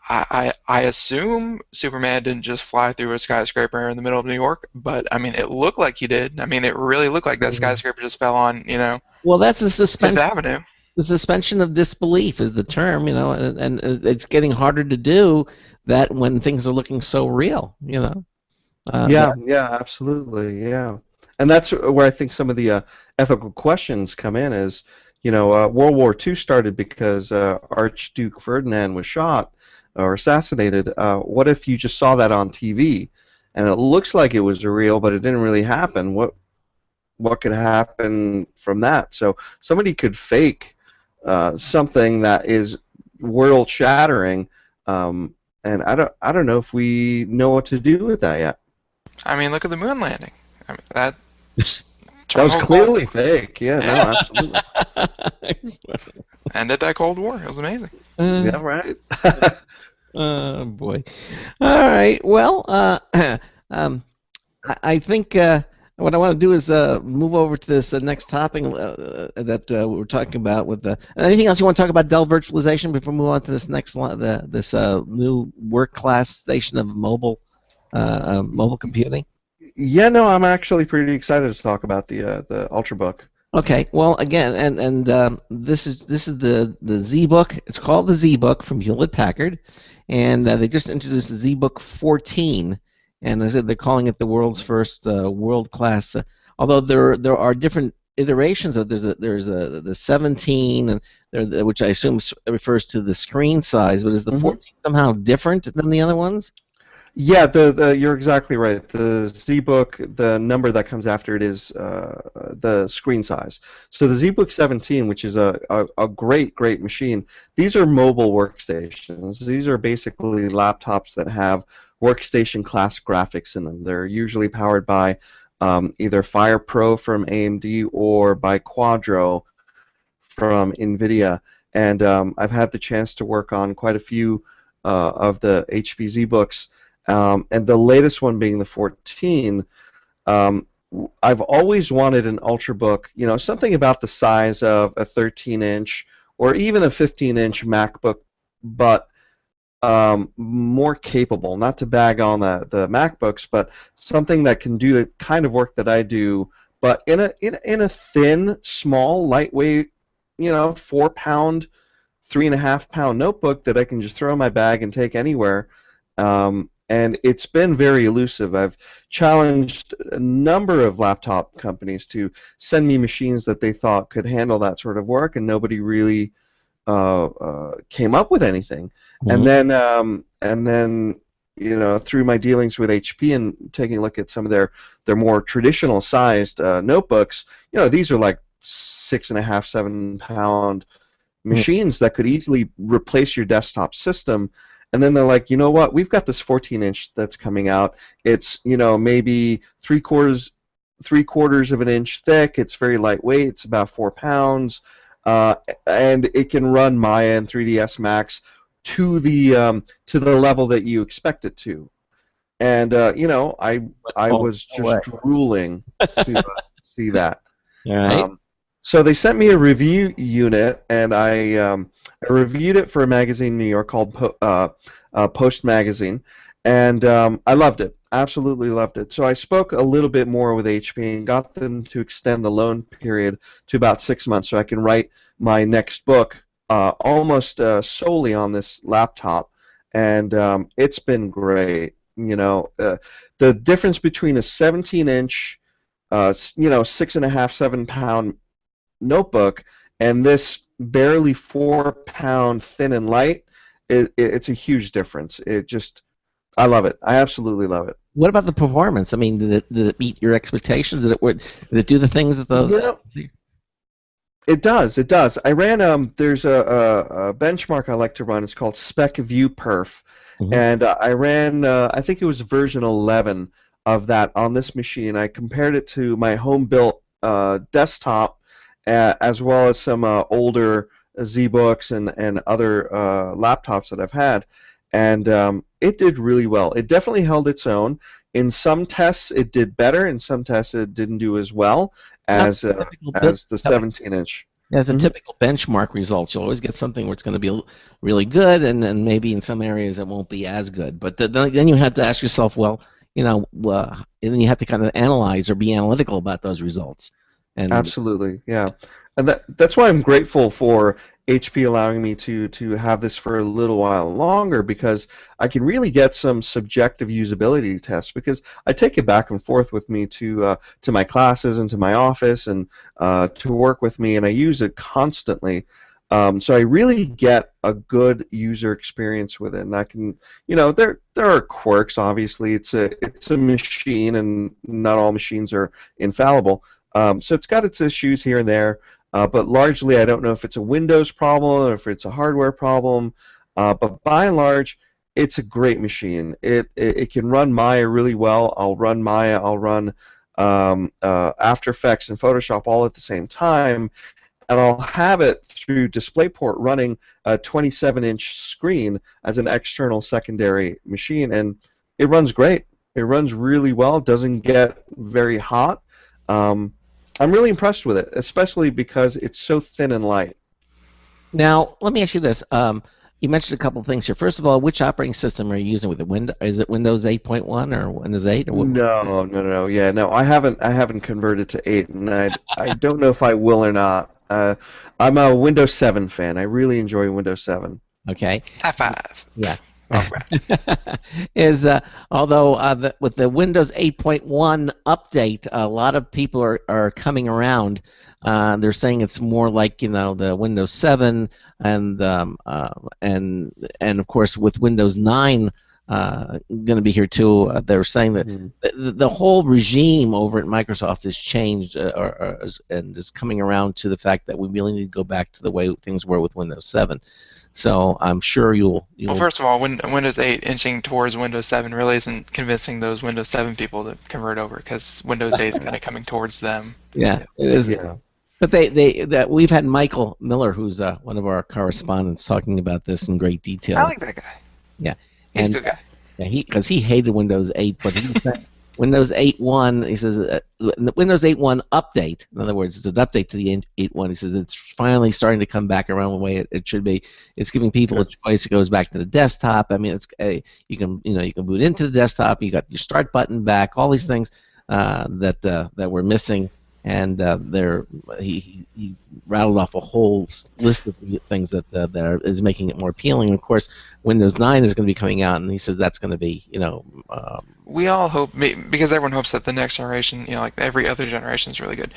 I assume Superman didn't just fly through a skyscraper in the middle of New York, but I mean, it looked like he did. I mean, it really looked like that skyscraper just fell on, Well, that's a suspension. Fifth Avenue. The suspension of disbelief is the term, and it's getting harder to do that when things are looking so real, Yeah, absolutely, yeah. And that's where I think some of the ethical questions come in. Is World War II started because Archduke Ferdinand was shot or assassinated. What if you just saw that on TV? and it looks like it was real, but it didn't really happen. What could happen from that? So somebody could fake something that is world shattering, and I don't know if we know what to do with that yet. I mean, look at the moon landing. I mean, that That was clearly fake. Yeah, no, absolutely. ended that Cold War. It was amazing. Yeah, right. Oh boy. All right. Well, I think what I want to do is move over to this next topic that we're talking about. With anything else you want to talk about Dell virtualization before we move on to this next this new work class station of mobile computing? Yeah, no, I'm actually pretty excited to talk about the Ultrabook. Okay, well, again, and this is the ZBook. It's called the ZBook from Hewlett Packard, and they just introduced the ZBook 14, and as I said, they're calling it the world's first world-class. Although there are different iterations of there's the 17, and which I assume refers to the screen size, but is the 14 somehow different than the other ones? Yeah, you're exactly right. The ZBook, the number that comes after it is the screen size. So the ZBook 17, which is a great machine, these are mobile workstations. These are basically laptops that have workstation class graphics in them. They're usually powered by either Fire Pro from AMD or by Quadro from NVIDIA. And I've had the chance to work on quite a few of the HP ZBooks. And the latest one being the 14, I've always wanted an Ultrabook, something about the size of a 13-inch or even a 15-inch MacBook, but more capable. Not to bag on the MacBooks, but something that can do the kind of work that I do, but in a thin, small, lightweight, 4-pound, 3.5-pound notebook that I can just throw in my bag and take anywhere. And it's been very elusive. I've challenged a number of laptop companies to send me machines that they thought could handle that sort of work, and nobody really came up with anything. And then through my dealings with HP and taking a look at some of their more traditional sized notebooks, these are like 6.5, 7-pound machines that could easily replace your desktop system. And then they're like, you know what? We've got this 14-inch that's coming out. It's maybe three quarters of an inch thick. It's very lightweight. It's about 4 pounds, and it can run Maya and 3ds Max to the level that you expect it to. And I was just drooling to see that. All right. So they sent me a review unit, and I reviewed it for a magazine in New York called Post Magazine, and I loved it. Absolutely loved it. So I spoke a little bit more with HP and got them to extend the loan period to about 6 months so I can write my next book almost solely on this laptop, and it's been great. The difference between a 17-inch, 6.5, 7-pound notebook and this barely 4-pound thin and light, it's a huge difference. I love it. I absolutely love it. What about the performance? I mean, did it meet your expectations? Did it do the things that the? It does. It does. I ran there's a benchmark I like to run. It's called Spec View Perf, and I ran I think it was version 11 of that on this machine. I compared it to my home built desktop, as well as some older ZBooks and other laptops that I've had, and it did really well. It definitely held its own. In some tests, it did better. In some tests, it didn't do as well as the 17-inch. As a typical benchmark results, you'll always get something where it's going to be really good, and then maybe in some areas it won't be as good. But then you have to ask yourself, well, and then you have to kind of analyze or be analytical about those results. And absolutely, yeah. And that's why I'm grateful for HP allowing me to have this for a little while longer, because I can really get some subjective usability tests, because I take it back and forth with me to my classes and to my office and to work with me, and I use it constantly. So I really get a good user experience with it, and I can, there are quirks. Obviously, it's a machine, and not all machines are infallible. So it's got its issues here and there, but largely I don't know if it's a Windows problem or if it's a hardware problem. But by and large, it's a great machine. It can run Maya really well. I'll run Maya. I'll run After Effects and Photoshop all at the same time, and I'll have it through DisplayPort running a 27-inch screen as an external secondary machine, and it runs great. It runs really well. Doesn't get very hot. I'm really impressed with it, especially because it's so thin and light. Now, let me ask you this. You mentioned a couple of things here. First of all, which operating system are you using with it? Is it Windows 8.1 or Windows 8? Or No. Yeah, no. I haven't converted to 8, and I don't know if I will or not. I'm a Windows 7 fan. I really enjoy Windows 7. Okay. High five. Yeah. All right. Although with the Windows 8.1 update, a lot of people are coming around. They're saying it's more like the Windows 7, and of course with Windows 9 going to be here too. They're saying that the whole regime over at Microsoft has changed, and is coming around to the fact that we really need to go back to the way things were with Windows 7. So I'm sure you'll. Well, first of all, Windows 8 inching towards Windows 7 really isn't convincing those Windows 7 people to convert over, because Windows 8 is kind of coming towards them. Yeah, it is. Yeah. But we've had Michael Miller, who's one of our correspondents, talking about this in great detail. I like that guy. Yeah, He's a good guy. Yeah, because he hated Windows 8, but he said Windows 8.1. He says the Windows 8.1 update. In other words, it's an update to the 8.1. He says it's finally starting to come back around the way it should be. It's giving people a choice. It goes back to the desktop. I mean, you can boot into the desktop. You got your start button back. All these things that we're missing. And he rattled off a whole list of things that is making it more appealing. And of course, Windows 9 is going to be coming out, and he says that's going to be, we all hope, because everyone hopes that the next generation, like every other generation, is really good.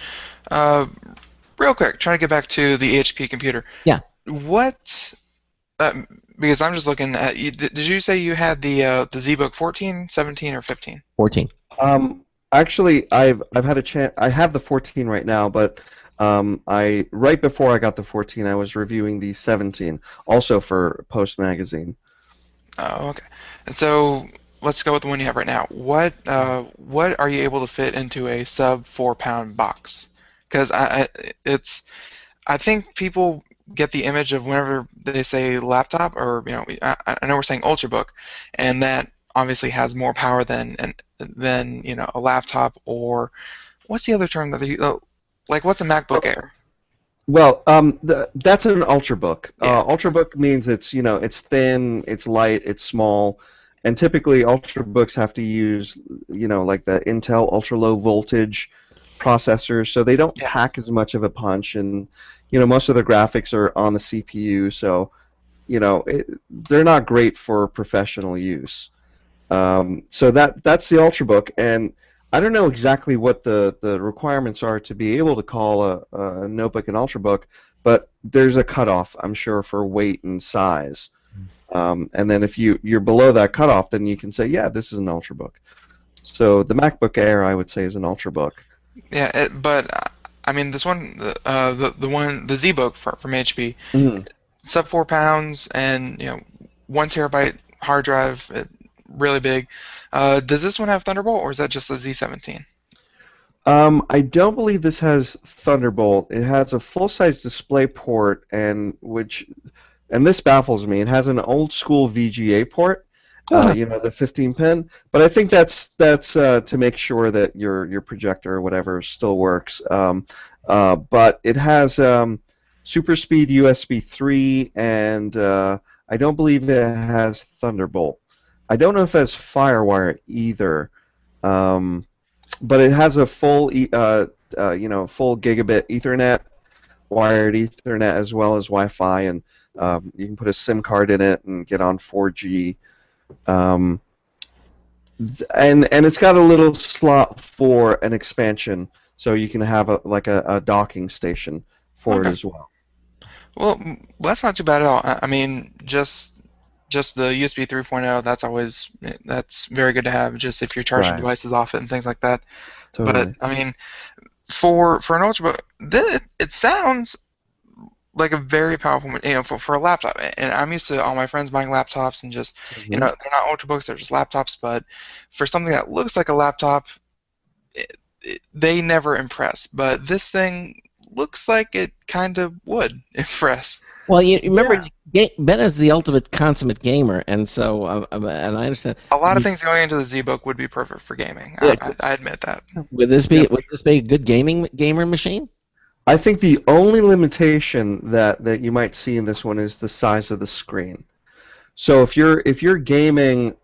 Real quick, trying to get back to the HP computer. Yeah. What? Because I'm just looking at. Did you say you had the ZBook 14, 17, or 15? 14. Actually, I've had a chance. I have the 14 right now, but right before I got the 14, I was reviewing the 17, also for Post Magazine. Oh, okay. And so let's go with the one you have right now. What are you able to fit into a sub 4-pound box? Because I think people get the image of whenever they say laptop, or I know we're saying Ultrabook, and that obviously has more power than a laptop, or what's the other term that they like? What's a MacBook Air? Well, that's an Ultrabook. Yeah. Ultrabook means it's thin, it's light, it's small, and typically Ultrabooks have to use like the Intel ultra low voltage processors, so they don't pack as much of a punch, and most of the graphics are on the CPU, so they're not great for professional use. So that's the Ultrabook, and I don't know exactly what the requirements are to be able to call a notebook an Ultrabook, but there's a cutoff, I'm sure, for weight and size. And then if you're below that cutoff, then you can say, yeah, this is an Ultrabook. So the MacBook Air, I would say, is an Ultrabook. Yeah, but I mean, this one, the ZBook from HP, sub 4 pounds, and 1 terabyte hard drive. Really big. Does this one have Thunderbolt, or is that just a Z17? I don't believe this has Thunderbolt. It has a full-size display port, and this baffles me. It has an old-school VGA port, the 15-pin. But I think that's to make sure that your projector or whatever still works. But it has super speed USB 3, and I don't believe it has Thunderbolt. I don't know if it has FireWire either, but it has a full, full gigabit Ethernet, wired Ethernet, as well as Wi-Fi, and you can put a SIM card in it and get on 4G. And it's got a little slot for an expansion, so you can have a docking station for it as well. Well, that's not too bad at all. I mean, just the USB 3.0, that's very good to have, just if you're charging Right. devices off it and things like that. But Totally. I mean, for an ultrabook, then it sounds like a very powerful, for a laptop. And I'm used to all my friends buying laptops and just, Hmm. they're not ultrabooks, they're just laptops. But for something that looks like a laptop, they never impress. But this thing looks like it kind of would impress. Well, you remember Yeah. Ben is the ultimate consummate gamer, and so and I understand. A lot of things going into the ZBook would be perfect for gaming. Yeah, I admit that. Yep. would this be a good gamer machine? I think the only limitation that you might see in this one is the size of the screen. So if you're gaming,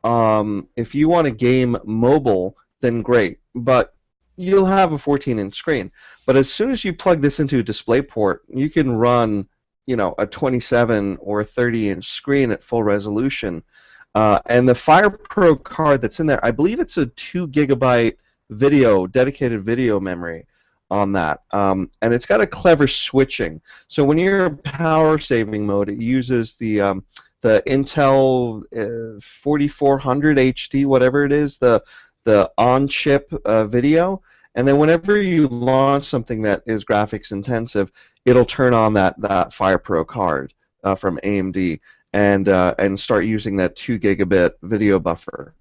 if you want to game mobile, then great. But you'll have a 14-inch screen. But as soon as you plug this into a DisplayPort, you can run, a 27 or 30-inch screen at full resolution. And the Fire Pro card that's in there, I believe it's a 2 GB dedicated video memory on that. And it's got a clever switching. So when you're in power saving mode, it uses the Intel 4400 HD, whatever it is, the on-chip video, and then whenever you launch something that is graphics intensive, it'll turn on that Fire Pro card from AMD and start using that 2 gigabit video buffer.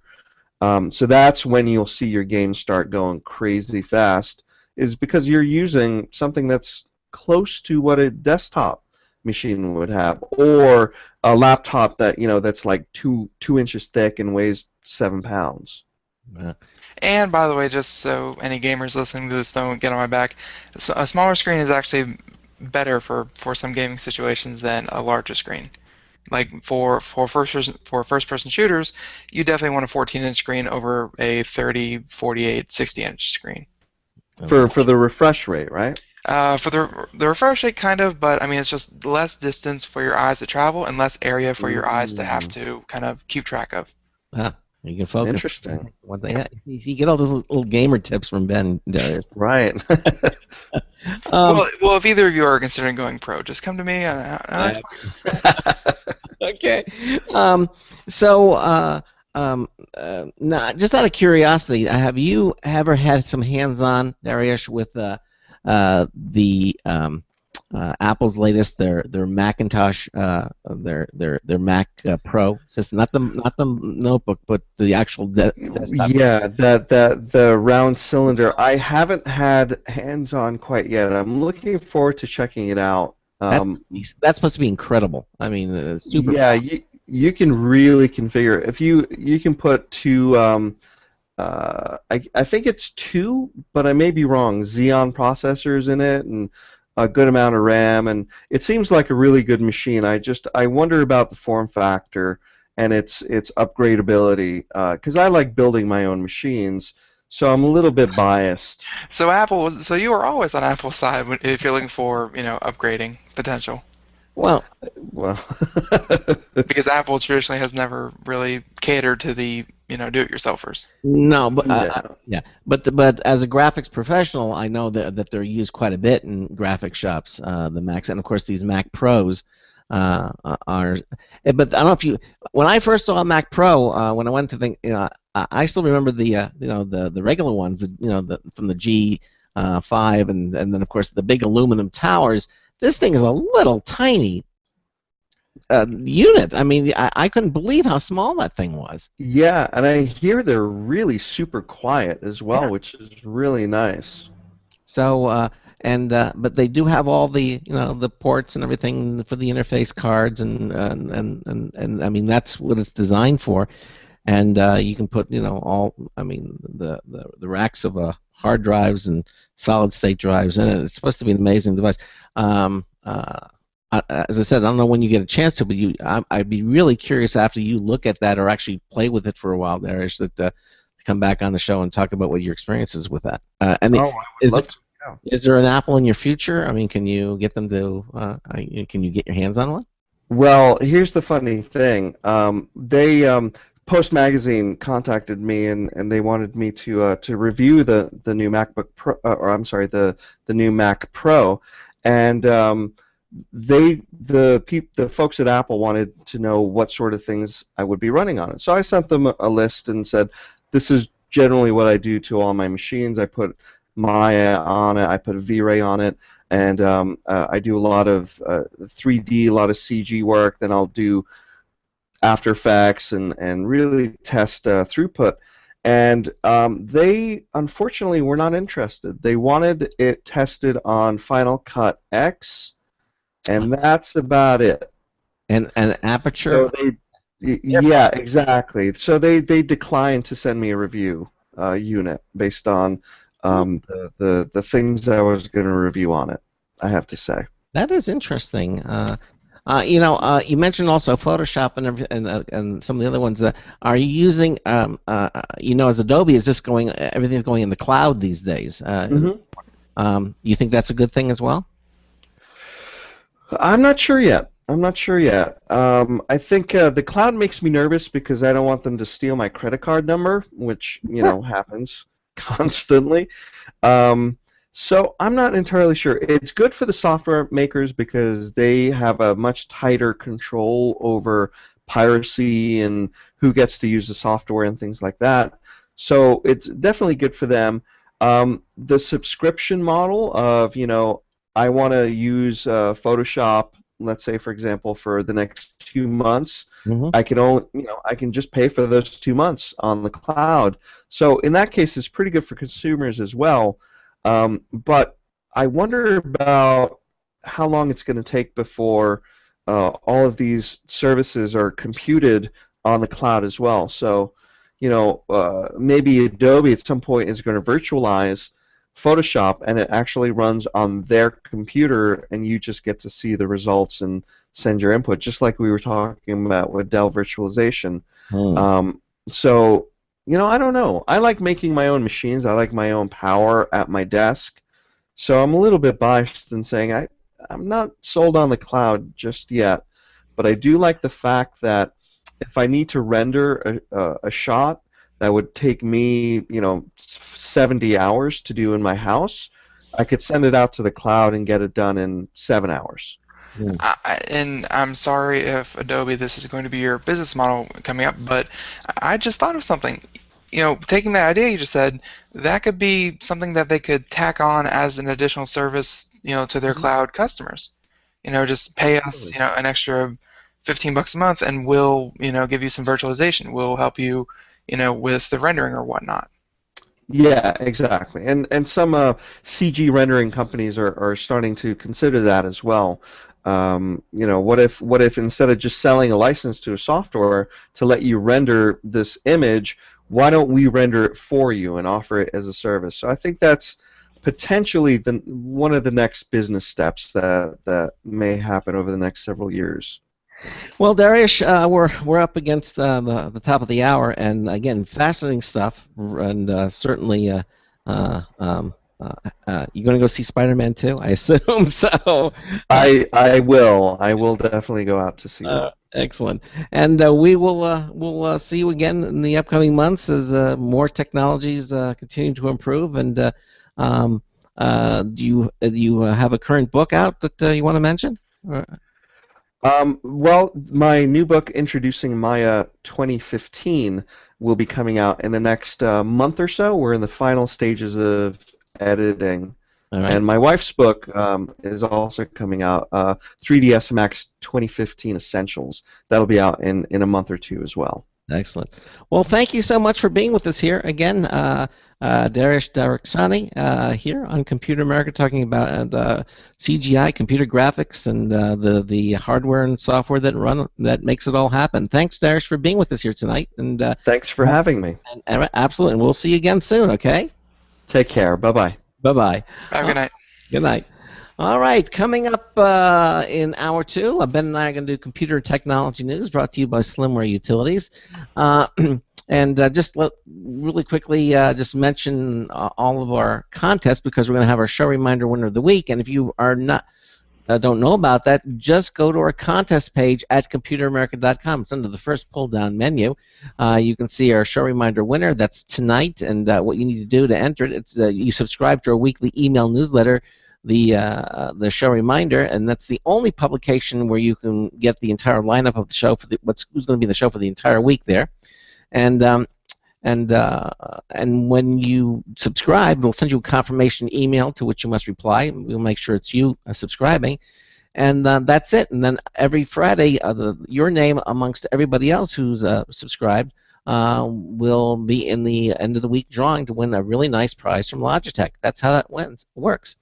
So that's when you'll see your game start going crazy fast, is because you're using something that's close to what a desktop machine would have, or a laptop that's like two inches thick and weighs 7 pounds. Yeah. And by the way, just so any gamers listening to this don't get on my back, a smaller screen is actually better for some gaming situations than a larger screen. Like for first person shooters, you definitely want a 14-inch screen over a 30, 48, 60-inch screen. For the refresh rate, right? For the refresh rate, kind of, but I mean it's just less distance for your eyes to travel and less area for your eyes to have to kind of keep track of. Huh. You can focus. Interesting. One thing. You get all those little gamer tips from Ben, Darius. Right. Well, if either of you are considering going pro, just come to me. Okay. So, just out of curiosity, have you ever had some hands-on, Dariush, with the Apple's latest their Macintosh their Mac Pro system, not the notebook, but the actual desktop? Yeah, the round cylinder. I haven't had hands-on quite yet. I'm looking forward to checking it out. That's supposed to be incredible. I mean, super. Yeah, you can really configure. If you can put two. I think it's two, but I may be wrong. Xeon processors in it and a good amount of RAM, and it seems like a really good machine. I wonder about the form factor and its upgradability, because I like building my own machines, so I'm a little bit biased. So you are always on Apple's side if you're looking for upgrading potential. Well, because Apple traditionally has never really catered to the do-it-yourselfers. No, but No. yeah, but as a graphics professional, I know that they're used quite a bit in graphic shops, the Macs, and of course these Mac Pros are. But I don't know if you, when I first saw a Mac Pro, when I went to think, I still remember the regular ones, from the G5, and then of course the big aluminum towers. This thing is a little tiny unit. I mean, I couldn't believe how small that thing was. Yeah, and I hear they're really super quiet as well, Yeah. which is really nice. So, but they do have all the the ports and everything for the interface cards, and I mean that's what it's designed for, and you can put all, I mean, the racks of hard drives and solid state drives in it. It's supposed to be an amazing device. As I said, I don't know when you get a chance to, but I'd be really curious after you look at that or actually play with it for a while, Darius, that come back on the show and talk about what your experience is with that. I would love to. Is there an Apple in your future? I mean, can you get them to? Can you get your hands on one? Well, here's the funny thing. Post Magazine contacted me and they wanted me to review the new MacBook Pro, or I'm sorry, the new Mac Pro, and the folks at Apple wanted to know what sort of things I would be running on it. So I sent them a list and said, this is generally what I do to all my machines. I put Maya on it, I put V-Ray on it, and I do a lot of 3D, a lot of CG work. Then I'll do After Effects and really test throughput. And they unfortunately were not interested. They wanted it tested on Final Cut X, and that's about it. And aperture. So yeah, exactly. So they declined to send me a review unit based on the things I was going to review on it, I have to say. That is interesting. You mentioned also Photoshop and some of the other ones. Are you using, as Adobe is just everything's going in the cloud these days. You think that's a good thing as well? I'm not sure yet. I think the cloud makes me nervous because I don't want them to steal my credit card number, which happens constantly. So I'm not entirely sure. It's good for the software makers because they have a much tighter control over piracy and who gets to use the software and things like that. So it's definitely good for them. The subscription model of, I want to use Photoshop, let's say, for example, for the next 2 months. I can just pay for those 2 months on the cloud. So in that case, it's pretty good for consumers as well. But I wonder about how long it's going to take before all of these services are computed on the cloud as well. So, maybe Adobe at some point is going to virtualize Photoshop and it actually runs on their computer and you just get to see the results and send your input, just like we were talking about with Dell virtualization. So, I don't know. I like making my own machines. I like my own power at my desk. So I'm a little bit biased in saying I'm not sold on the cloud just yet. But I do like the fact that if I need to render a shot that would take me, 70 hours to do in my house, I could send it out to the cloud and get it done in 7 hours. And I'm sorry if Adobe, this is going to be your business model coming up, but I just thought of something. Taking that idea you just said, that could be something that they could tack on as an additional service, to their cloud customers. Just pay us, an extra $15 a month, and we'll, give you some virtualization. We'll help you, with the rendering or whatnot. Yeah, exactly. And some CG rendering companies are starting to consider that as well. What if instead of just selling a license to a software to let you render this image, why don't we render it for you and offer it as a service? So I think that's potentially one of the next business steps that may happen over the next several years. Well, Dariush, we're up against the top of the hour, and again, fascinating stuff, and certainly you're going to go see Spider-Man 2, I assume. So I will definitely go out to see that. Excellent, and we'll see you again in the upcoming months as more technologies continue to improve. And do you have a current book out that you want to mention? Well, my new book, Introducing Maya 2015, will be coming out in the next month or so. We're in the final stages of editing. All right. And my wife's book is also coming out, 3ds Max 2015 Essentials. That'll be out in a month or two as well. Excellent. Well, thank you so much for being with us here again. Dariush Darakhshani here on Computer America, talking about CGI, computer graphics, and the hardware and software that makes it all happen. Thanks, Dariush, for being with us here tonight. And thanks for having me. Absolutely, and we'll see you again soon. Okay. Take care. Bye-bye. Bye-bye. Have a good night. Good night. All right, coming up in hour two, Ben and I are going to do computer and technology news brought to you by Slimware Utilities. And just really quickly just mention all of our contests, because we're going to have our show reminder winner of the week. And if you are don't know about that, just go to our contest page at computeramerica.com. It's under the first pull-down menu. You can see our show reminder winner. That's tonight. And what you need to do to enter it, it's you subscribe to our weekly email newsletter. the show reminder, and that's the only publication where you can get the entire lineup of the show for who's going to be the show for the entire week there, and when you subscribe, we'll send you a confirmation email to which you must reply. We'll make sure it's you subscribing. And that's it. And then every Friday, your name amongst everybody else who's subscribed will be in the end of the week drawing to win a really nice prize from Logitech. That's how that works.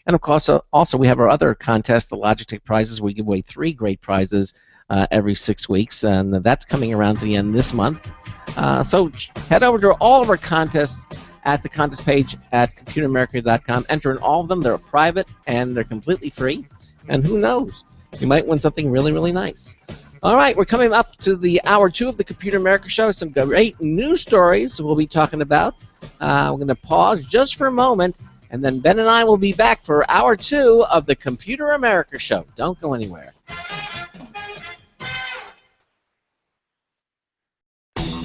And of course, also we have our other contest, the Logitech prizes. We give away 3 great prizes every 6 weeks, and that's coming around to the end this month. So head over to all of our contests at the contest page at computeramerica.com. Enter in all of them. They're private and they're completely free. And who knows? You might win something really, really nice. All right, we're coming up to the hour 2 of the Computer America Show. Some great news stories we'll be talking about. We're going to pause just for a moment, and then Ben and I will be back for hour 2 of the Computer America Show. Don't go anywhere.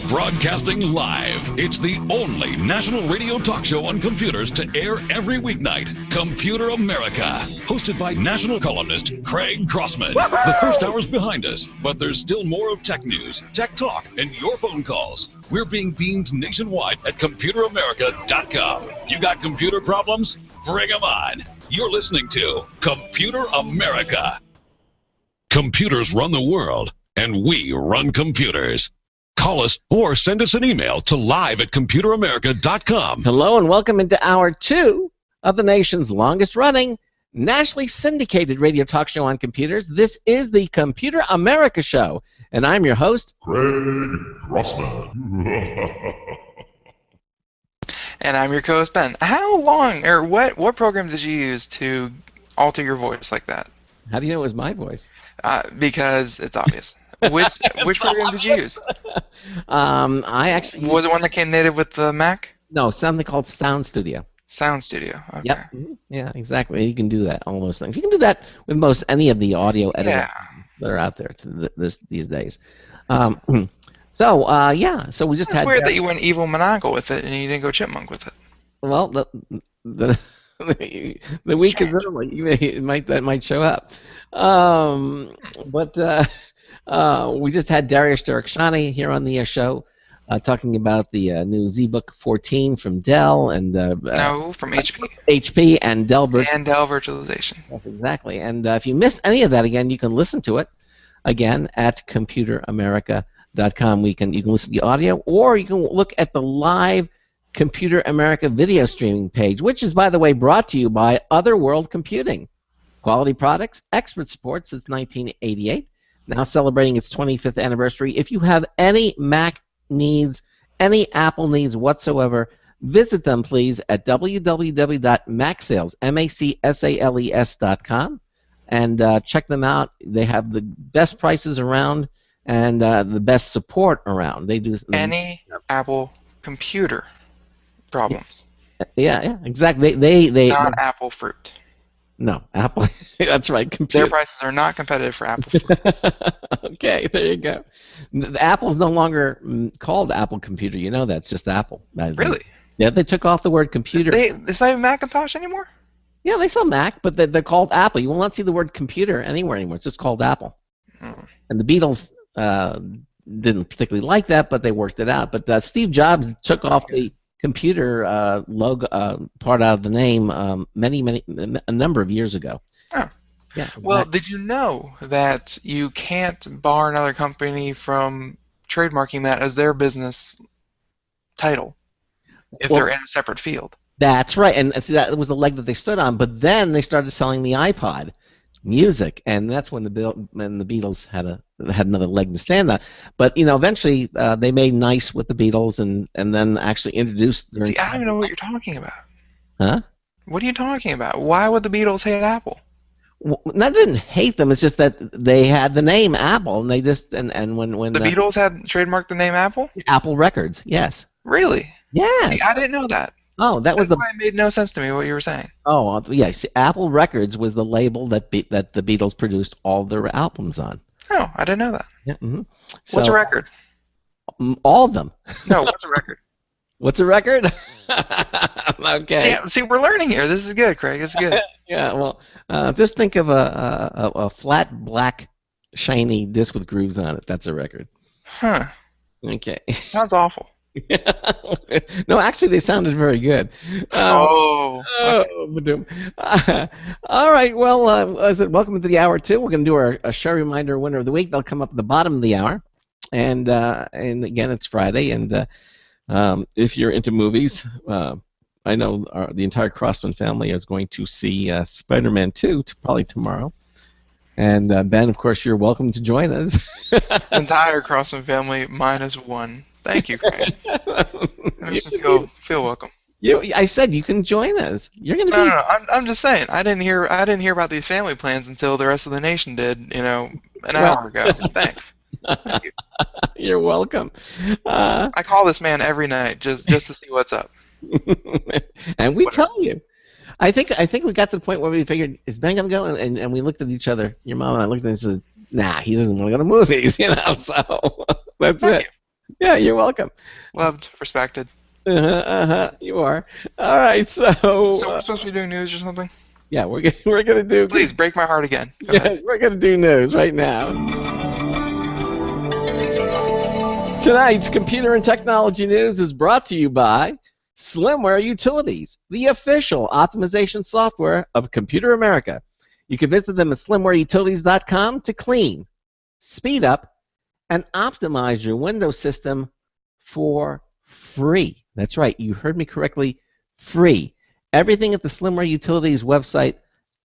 Broadcasting live. It's the only national radio talk show on computers to air every weeknight. Computer America. Hosted by national columnist Craig Crossman. The first hour's behind us, but there's still more of tech news, tech talk, and your phone calls. We're being beamed nationwide at ComputerAmerica.com. You got computer problems? Bring them on. You're listening to Computer America. Computers run the world, and we run computers. Call us or send us an email to live@computeramerica.com. Hello and welcome into hour 2 of the nation's longest running, nationally syndicated radio talk show on computers. This is the Computer America Show, and I'm your host, Craig Crossman. And I'm your co-host, Ben. How long, or what program did you use to alter your voice like that? How do you know it was my voice? Because it's obvious. Which program did you use? I actually was it one that came native with the Mac? No, something called Sound Studio. Sound Studio. Okay. Yep. Yeah, exactly. You can do that. All those things. You can do that with most any of the audio editors that are out there these days. So we just had. It's weird that you went evil maniacal with it and you didn't go chipmunk with it. Well, the week is early. That might show up. We just had Dariush Derakshani here on the show talking about the new ZBook 14 from Dell and from HP. HP and Dell virtualization. That's exactly. And if you missed any of that, again, you can listen to it again at ComputerAmerica.com. You can listen to the audio, or you can look at the live Computer America video streaming page, which is, by the way, brought to you by Otherworld Computing. Quality products, expert support since 1988. Now celebrating its 25th anniversary. If you have any Mac needs, any Apple needs whatsoever, visit them, please, at www.macsales.com and check them out. They have the best prices around and the best support around. They do any Apple computer problems. Yeah, exactly. They not Apple fruit. No, Apple. That's right. Their prices are not competitive for Apple fruit. Okay, there you go. Apple's no longer called Apple Computer. You know that's just Apple. Really? Yeah, they took off the word computer. It's not even Macintosh anymore? Yeah, they sell Mac, but they're called Apple. You will not see the word computer anywhere anymore. It's just called Apple. And the Beatles didn't particularly like that, but they worked it out. But Steve Jobs took off the computer logo part out of the name a number of years ago. Oh. Yeah. Well, did you know that you can't bar another company from trademarking that as their business title if they're in a separate field? That's right, and see, that was the leg that they stood on. But then they started selling the iPod music, and that's when the Beatles had another leg to stand on. But eventually they made nice with the Beatles, and then actually introduced. I don't even know what you're talking about. Huh? What are you talking about? Why would the Beatles hate Apple? Well, I didn't hate them. It's just that they had the name Apple, and they just and when the Beatles had trademarked the name Apple. Apple Records, yes. Really? Yes. I didn't know that. Oh, that's why it made no sense to me what you were saying. Oh, yes. Apple Records was the label that the Beatles produced all their albums on. Oh, I didn't know that. Yeah. Mm-hmm. What's a record? All of them. No, what's a record? What's a record? Okay. See, we're learning here. This is good, Craig. This is good. Yeah. Well, just think of a flat black shiny disc with grooves on it. That's a record. Huh. Okay. Sounds awful. No, actually, they sounded very good. Okay. All right. Well, I said, welcome to the hour two. We're going to do our show reminder winner of the week. They'll come up at the bottom of the hour, and again, it's Friday, and if you're into movies, I know the entire Crossman family is going to see Spider-Man 2 probably tomorrow. And Ben, of course, you're welcome to join us. Entire Crossman family minus one. Thank you, Craig. Feel welcome. I said you can join us. You're going to be. No. I'm just saying. I didn't hear about these family plans until the rest of the nation did. An hour ago. Thanks. Thank you. You're welcome. I call this man every night just to see what's up. And we tell you. I think we got to the point where we figured, is Ben going to go? And we looked at each other. Your mom and I looked at each other and said, nah, he doesn't want to go to movies, So that's Thank it. Yeah, you're welcome. Loved, respected. You are. All right, so we're supposed to be doing news or something? Yeah, we're gonna do. Please break my heart again. Go yes, ahead. We're gonna do news right now. Tonight's computer and technology news is brought to you by Slimware Utilities, the official optimization software of Computer America. You can visit them at slimwareutilities.com to clean, speed up, and optimize your Windows system for free. That's right, you heard me correctly, free. Everything at the Slimware Utilities website,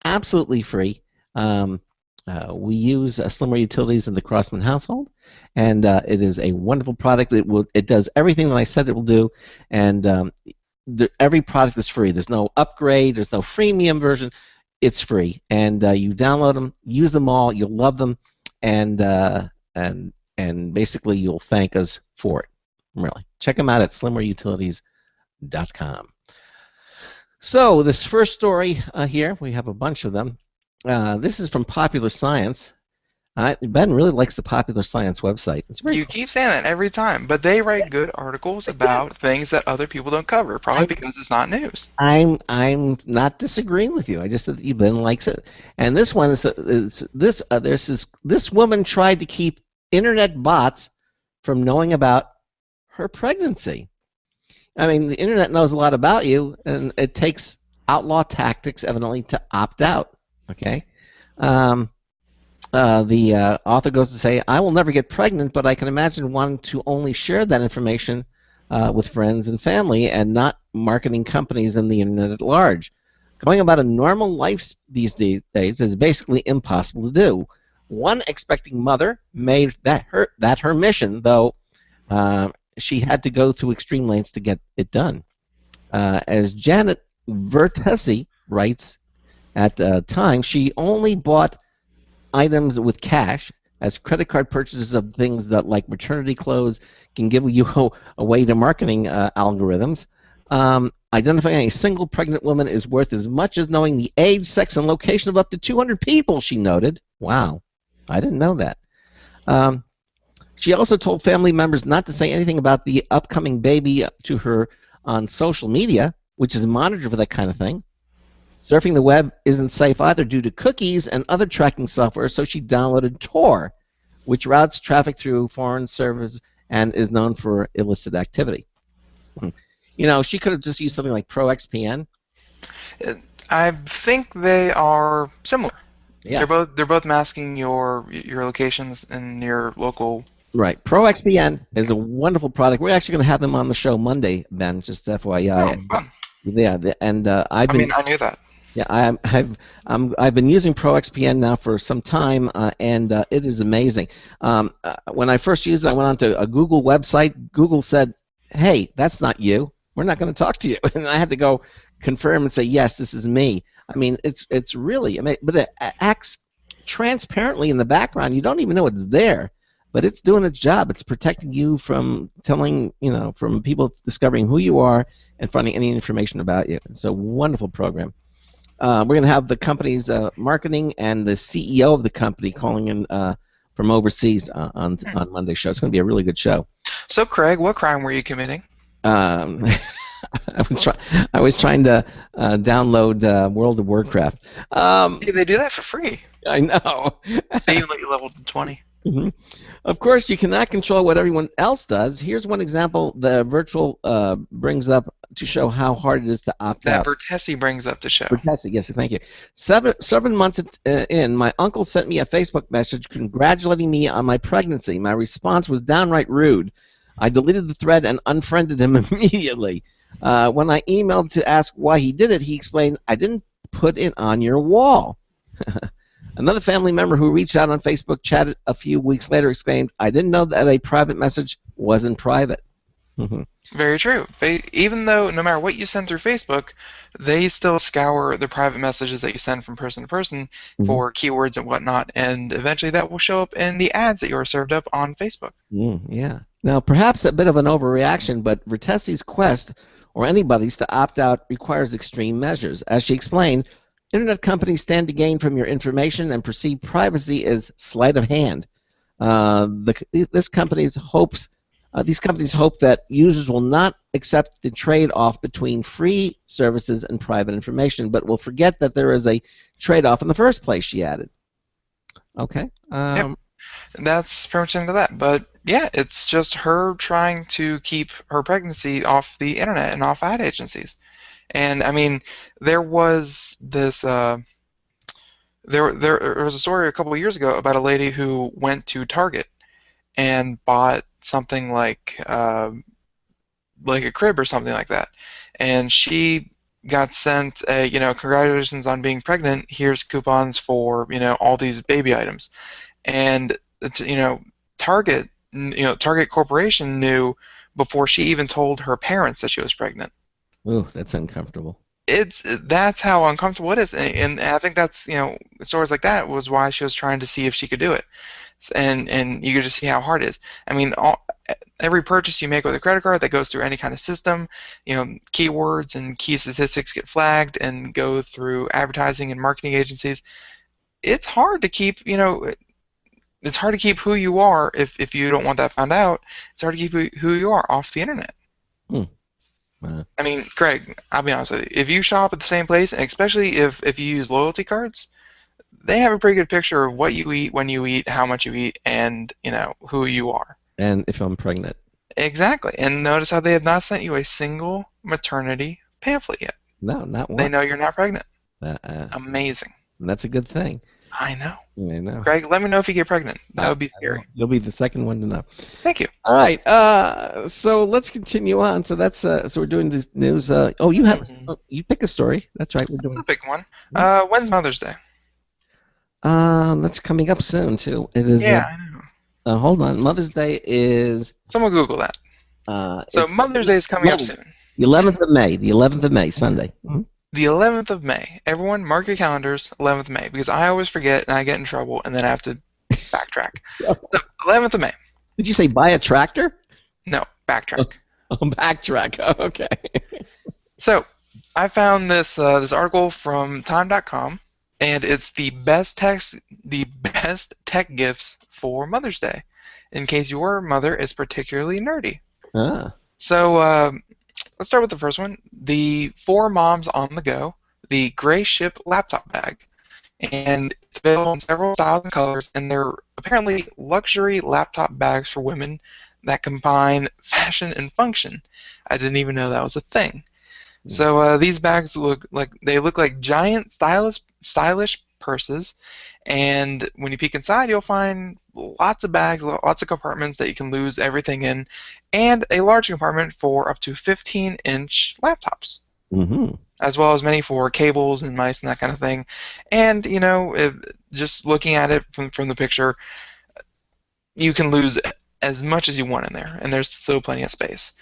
absolutely free. We use Slimware Utilities in the Crossman household, and it is a wonderful product. It does everything that I said it will do, and every product is free. There's no upgrade. There's no freemium version. It's free, and you download them, use them all. You'll love them, and basically you'll thank us for it. Really, check them out at slimwareutilities.com. So this first story here, we have a bunch of them. This is from Popular Science. Ben really likes the Popular Science website. It's very You keep saying that every time, but they write good articles about things that other people don't cover, probably because it's not news. I'm not disagreeing with you. I just said that Ben likes it. And this one is this woman tried to keep internet bots from knowing about her pregnancy. I mean, the internet knows a lot about you, and it takes outlaw tactics, evidently, to opt out. Okay. The author goes to say, I will never get pregnant, but I can imagine wanting to only share that information with friends and family and not marketing companies and the internet at large. Going about a normal life these days is basically impossible to do. One expecting mother made that her mission, though she had to go through extreme lengths to get it done. As Janet Vertesi writes at Time, she only bought items with cash, as credit card purchases of things that like maternity clothes can give you away to marketing algorithms. Identifying a single pregnant woman is worth as much as knowing the age, sex, and location of up to 200 people, she noted. Wow, I didn't know that. She also told family members not to say anything about the upcoming baby to her on social media, which is monitored for that kind of thing. Surfing the web isn't safe either due to cookies and other tracking software, so she downloaded Tor, which routes traffic through foreign servers and is known for illicit activity. You know, she could have just used something like ProXPN. I think they are similar. Yeah. They're both masking your locations in your local. Right. ProXPN is a wonderful product. We're actually going to have them on the show Monday, Ben, just FYI. Oh, fun. Yeah, and I knew that. Yeah, I've been using ProXPN now for some time, and it is amazing. When I first used it, I went onto a Google website. Google said, "Hey, that's not you. We're not going to talk to you," and I had to go confirm and say, "Yes, this is me." I mean, it's really amazing, but it acts transparently in the background. You don't even know it's there, but it's doing its job. It's protecting you from from people discovering who you are and finding any information about you. It's a wonderful program. We're going to have the company's marketing and the CEO of the company calling in from overseas on Monday's show. It's going to be a really good show. So, Craig, what crime were you committing? I was trying to download World of Warcraft. See, they do that for free. I know. They even let you level to 20. Mhm. Of course, you cannot control what everyone else does. Here's one example the virtual brings up to show how hard it is to opt That out. Vertesi brings up to show. Vertesi, yes, thank you. Seven months in, my uncle sent me a Facebook message congratulating me on my pregnancy. My response was downright rude. I deleted the thread and unfriended him immediately. When I emailed to ask why he did it, he explained, I didn't put it on your wall. Another family member who reached out on Facebook chatted a few weeks later exclaimed, I didn't know that a private message wasn't private. Very true. Even though no matter what you send through Facebook, they still scour the private messages that you send from person to person for keywords and whatnot, and eventually that will show up in the ads that you are served up on Facebook. Yeah. Now, perhaps a bit of an overreaction, but Vertesi's quest, or anybody's, to opt out requires extreme measures. As she explained, Internet companies stand to gain from your information and perceive privacy as sleight of hand. These companies hope that users will not accept the trade-off between free services and private information, but will forget that there is a trade-off in the first place, she added. Okay. Yep. That's pretty much into that. But yeah, it's just her trying to keep her pregnancy off the internet and off ad agencies. And I mean, there was this there was a story a couple of years ago about a lady who went to Target and bought something like a crib or something like that, and she got sent a, congratulations on being pregnant. Here's coupons for, all these baby items, and Target Corporation knew before she even told her parents that she was pregnant. Ooh, that's uncomfortable. That's how uncomfortable it is, and I think that's stories like that was why she was trying to see if she could do it, and you could just see how hard it is. I mean, every purchase you make with a credit card that goes through any kind of system, keywords and key statistics get flagged and go through advertising and marketing agencies. It's hard to keep it's hard to keep who you are if you don't want that found out. It's hard to keep who you are off the internet. I mean, Craig, I'll be honest with you. If you shop at the same place, and especially if you use loyalty cards, they have a pretty good picture of what you eat, when you eat, how much you eat, and who you are. And if I'm pregnant. Exactly. And notice how they have not sent you a single maternity pamphlet yet. No, not one. They know you're not pregnant. Amazing. And that's a good thing. I know. I know. Craig, let me know if you get pregnant. That would be scary. You'll be the second one to know. Thank you. All right. So let's continue on. So that's so we're doing the news. You pick a story. That's right. We're doing. I'll pick one. When's Mother's Day? That's coming up soon too. It is. Yeah, I know. Hold on. Mother's Day is. Someone Google that. So Mother's Day is coming up soon. The 11th of May. The 11th of May, Sunday. The 11th of May. Everyone, mark your calendars. 11th of May, because I always forget and I get in trouble, and then I have to backtrack. So, 11th of May. Did you say buy a tractor? No, backtrack. Oh, backtrack. Oh, okay. So, I found this article from Time.com, and it's the best tech gifts for Mother's Day, in case your mother is particularly nerdy. So, let's start with the first one. The 4 Moms on the Go, the Gray Ship laptop bag. And it's available in several styles and colors, and they're apparently luxury laptop bags for women that combine fashion and function. I didn't even know that was a thing. So these bags look like giant stylish purses, and when you peek inside, you'll find lots of bags, lots of compartments that you can lose everything in, and a large compartment for up to 15-inch laptops, as well as many for cables and mice and that kind of thing. And just looking at it from the picture, you can lose as much as you want in there, and there's still plenty of space.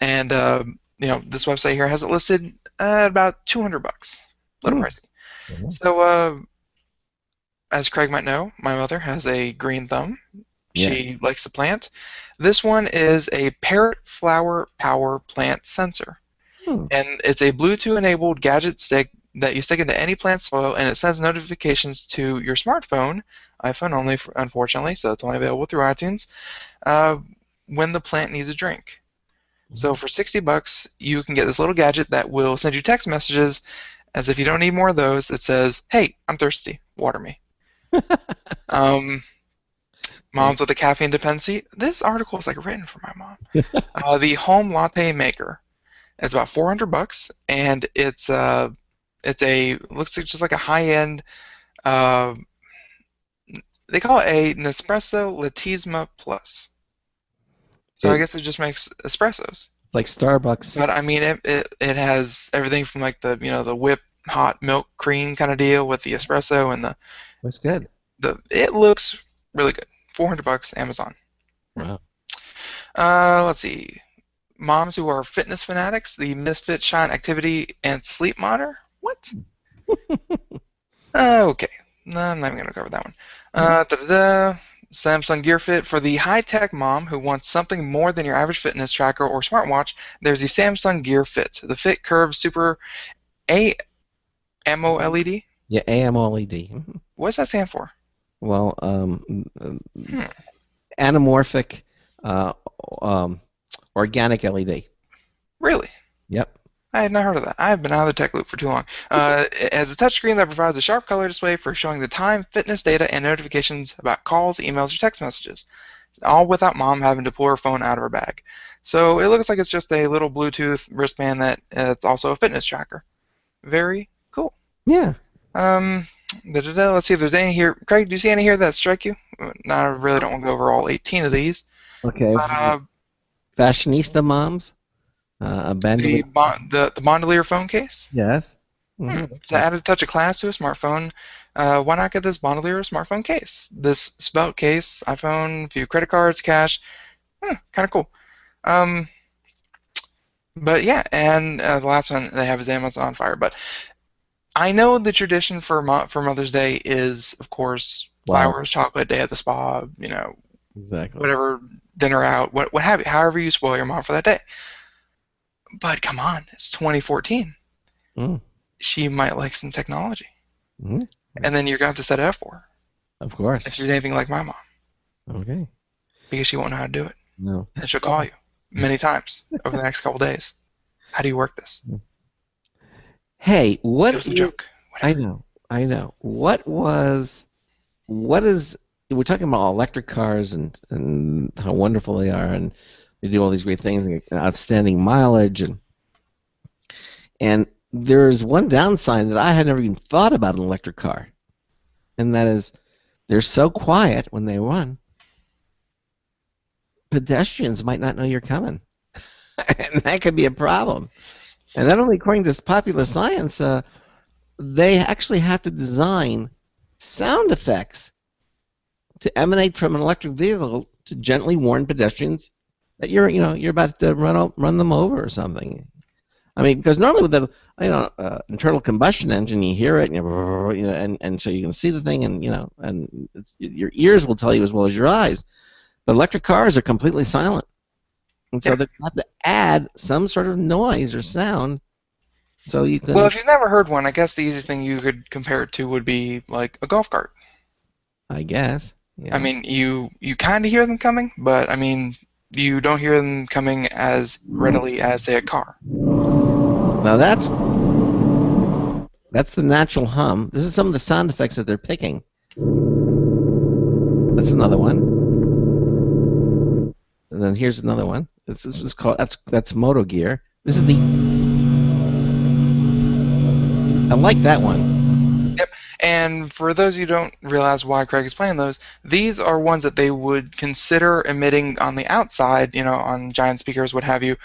And this website here has it listed at about $200, a little pricey. So, as Craig might know, my mother has a green thumb. She likes to plant. This one is a parrot flower power plant sensor. And it's a Bluetooth-enabled gadget stick that you stick into any plant soil, and it sends notifications to your smartphone, iPhone only, unfortunately, so it's only available through iTunes, when the plant needs a drink. So for $60, you can get this little gadget that will send you text messages as if you don't need more of those. It says, "Hey, I'm thirsty. Water me." Um, Moms with a caffeine dependency. This article is like written for my mom. The home latte maker. It's about $400, and it's looks like just like a high-end. Uh, they call it a Nespresso Latisma Plus. So I guess it just makes espressos. It's like Starbucks. But I mean, it has everything from like the whip hot milk cream kind of deal with the espresso and Looks good. It looks really good. $400, Amazon. Wow. Let's see. Moms who are fitness fanatics, the Misfit Shine Activity and Sleep Monitor. What? Okay. No, I'm not even going to cover that one. Samsung Gear Fit. For the high-tech mom who wants something more than your average fitness tracker or smartwatch, there's the Samsung Gear Fit. The Fit Curve Super AMOLED? Yeah, AMOLED. What does that stand for? Well, anamorphic organic LED. Really? Yep. I had not heard of that. I've been out of the tech loop for too long. It has a touchscreen that provides a sharp color display for showing the time, fitness data, and notifications about calls, emails, or text messages, all without mom having to pull her phone out of her bag. So it looks like it's just a little Bluetooth wristband that it's also a fitness tracker. Very cool. Yeah. Let's see if there's any here. Craig, do you see any here that strike you? No, I really don't want to go over all 18 of these. Okay. Fashionista moms. A bandolier. The bandolier phone case? Yes. To add a touch of class to a smartphone, why not get this bandolier smartphone case? This spelt case, iPhone, a few credit cards, cash. Kind of cool. But yeah, and the last one they have is Amazon Fire. But I know the tradition for Mother's Day is, of course, flowers, chocolate, day at the spa, exactly. Whatever, dinner out, what have you, however you spoil your mom for that day. But come on, it's 2014. She might like some technology. And then you're going to have to set it up for her. Of course. If she's anything like my mom. Okay. Because she won't know how to do it. No. And she'll call you many times over the next couple days. How do you work this? Hey, what? It was a joke. I know. What is? We're talking about electric cars and how wonderful they are, and they do all these great things and outstanding mileage, and there's one downside that I had never even thought about an electric car, and that is they're so quiet when they run. Pedestrians might not know you're coming, and that could be a problem. And not only according to popular science, they actually have to design sound effects to emanate from an electric vehicle to gently warn pedestrians that you're about to run them over or something. I mean, because normally with the internal combustion engine, you hear it, and so you can see the thing, and and your ears will tell you as well as your eyes. But electric cars are completely silent, and so they have to add some sort of noise or sound, so you can. Well, if you've never heard one, I guess the easiest thing you could compare it to would be like a golf cart. I guess. Yeah. I mean, you kind of hear them coming, but I mean, you don't hear them coming as readily as, say, a car. Now that's the natural hum. This is some of the sound effects that they're picking. That's another one. And then here's another one. This is called that's Moto Gear. This is the. I like that one. Yep. And for those who don't realize why Craig is playing those, these are ones that they would consider emitting on the outside, on giant speakers, what have you,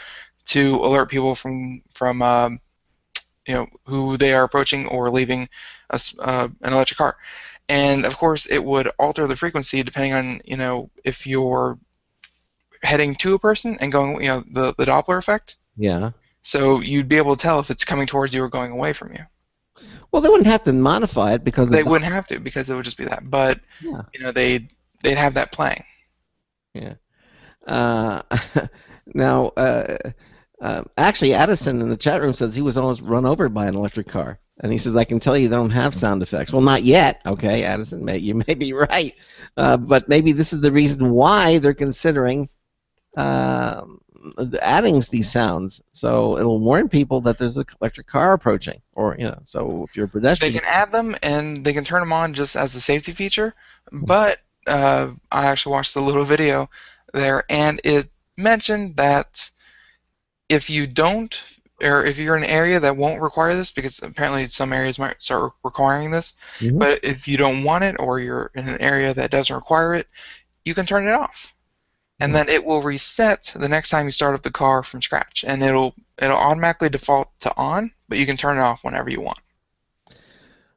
to alert people from who they are approaching or leaving an electric car. And of course, it would alter the frequency depending on if you're heading to a person and going, the Doppler effect. Yeah. So you'd be able to tell if it's coming towards you or going away from you. Well, they wouldn't have to modify it because they wouldn't have to, because it would just be that. But they'd have that playing. Yeah. Now, actually, Addison in the chat room says he was almost run over by an electric car, and he says, "I can tell you they don't have sound effects." Well, not yet. Okay, Addison, you may be right, but maybe this is the reason why they're considering adding these sounds, so it'll warn people that there's an electric car approaching, or so if you're a They pedestrian. can add them and they can turn them on just as a safety feature. But I actually watched the little video there, and it mentioned that if you don't, or if you're in an area that won't require this, because apparently some areas might start requiring this, but if you don't want it, or you're in an area that doesn't require it, you can turn it off. And then it will reset the next time you start up the car from scratch, and it'll automatically default to on, but you can turn it off whenever you want.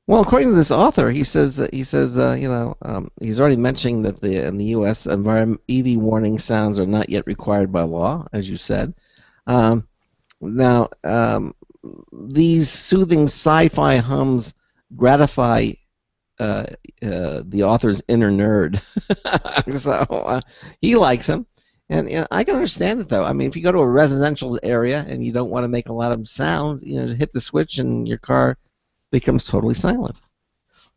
Well, according to this author, he says he's already mentioning that in the U.S. EV warning sounds are not yet required by law, as you said. Now, these soothing sci-fi hums gratify the author's inner nerd, so he likes them, and I can understand it though. I mean, if you go to a residential area and you don't want to make a lot of sound, hit the switch and your car becomes totally silent.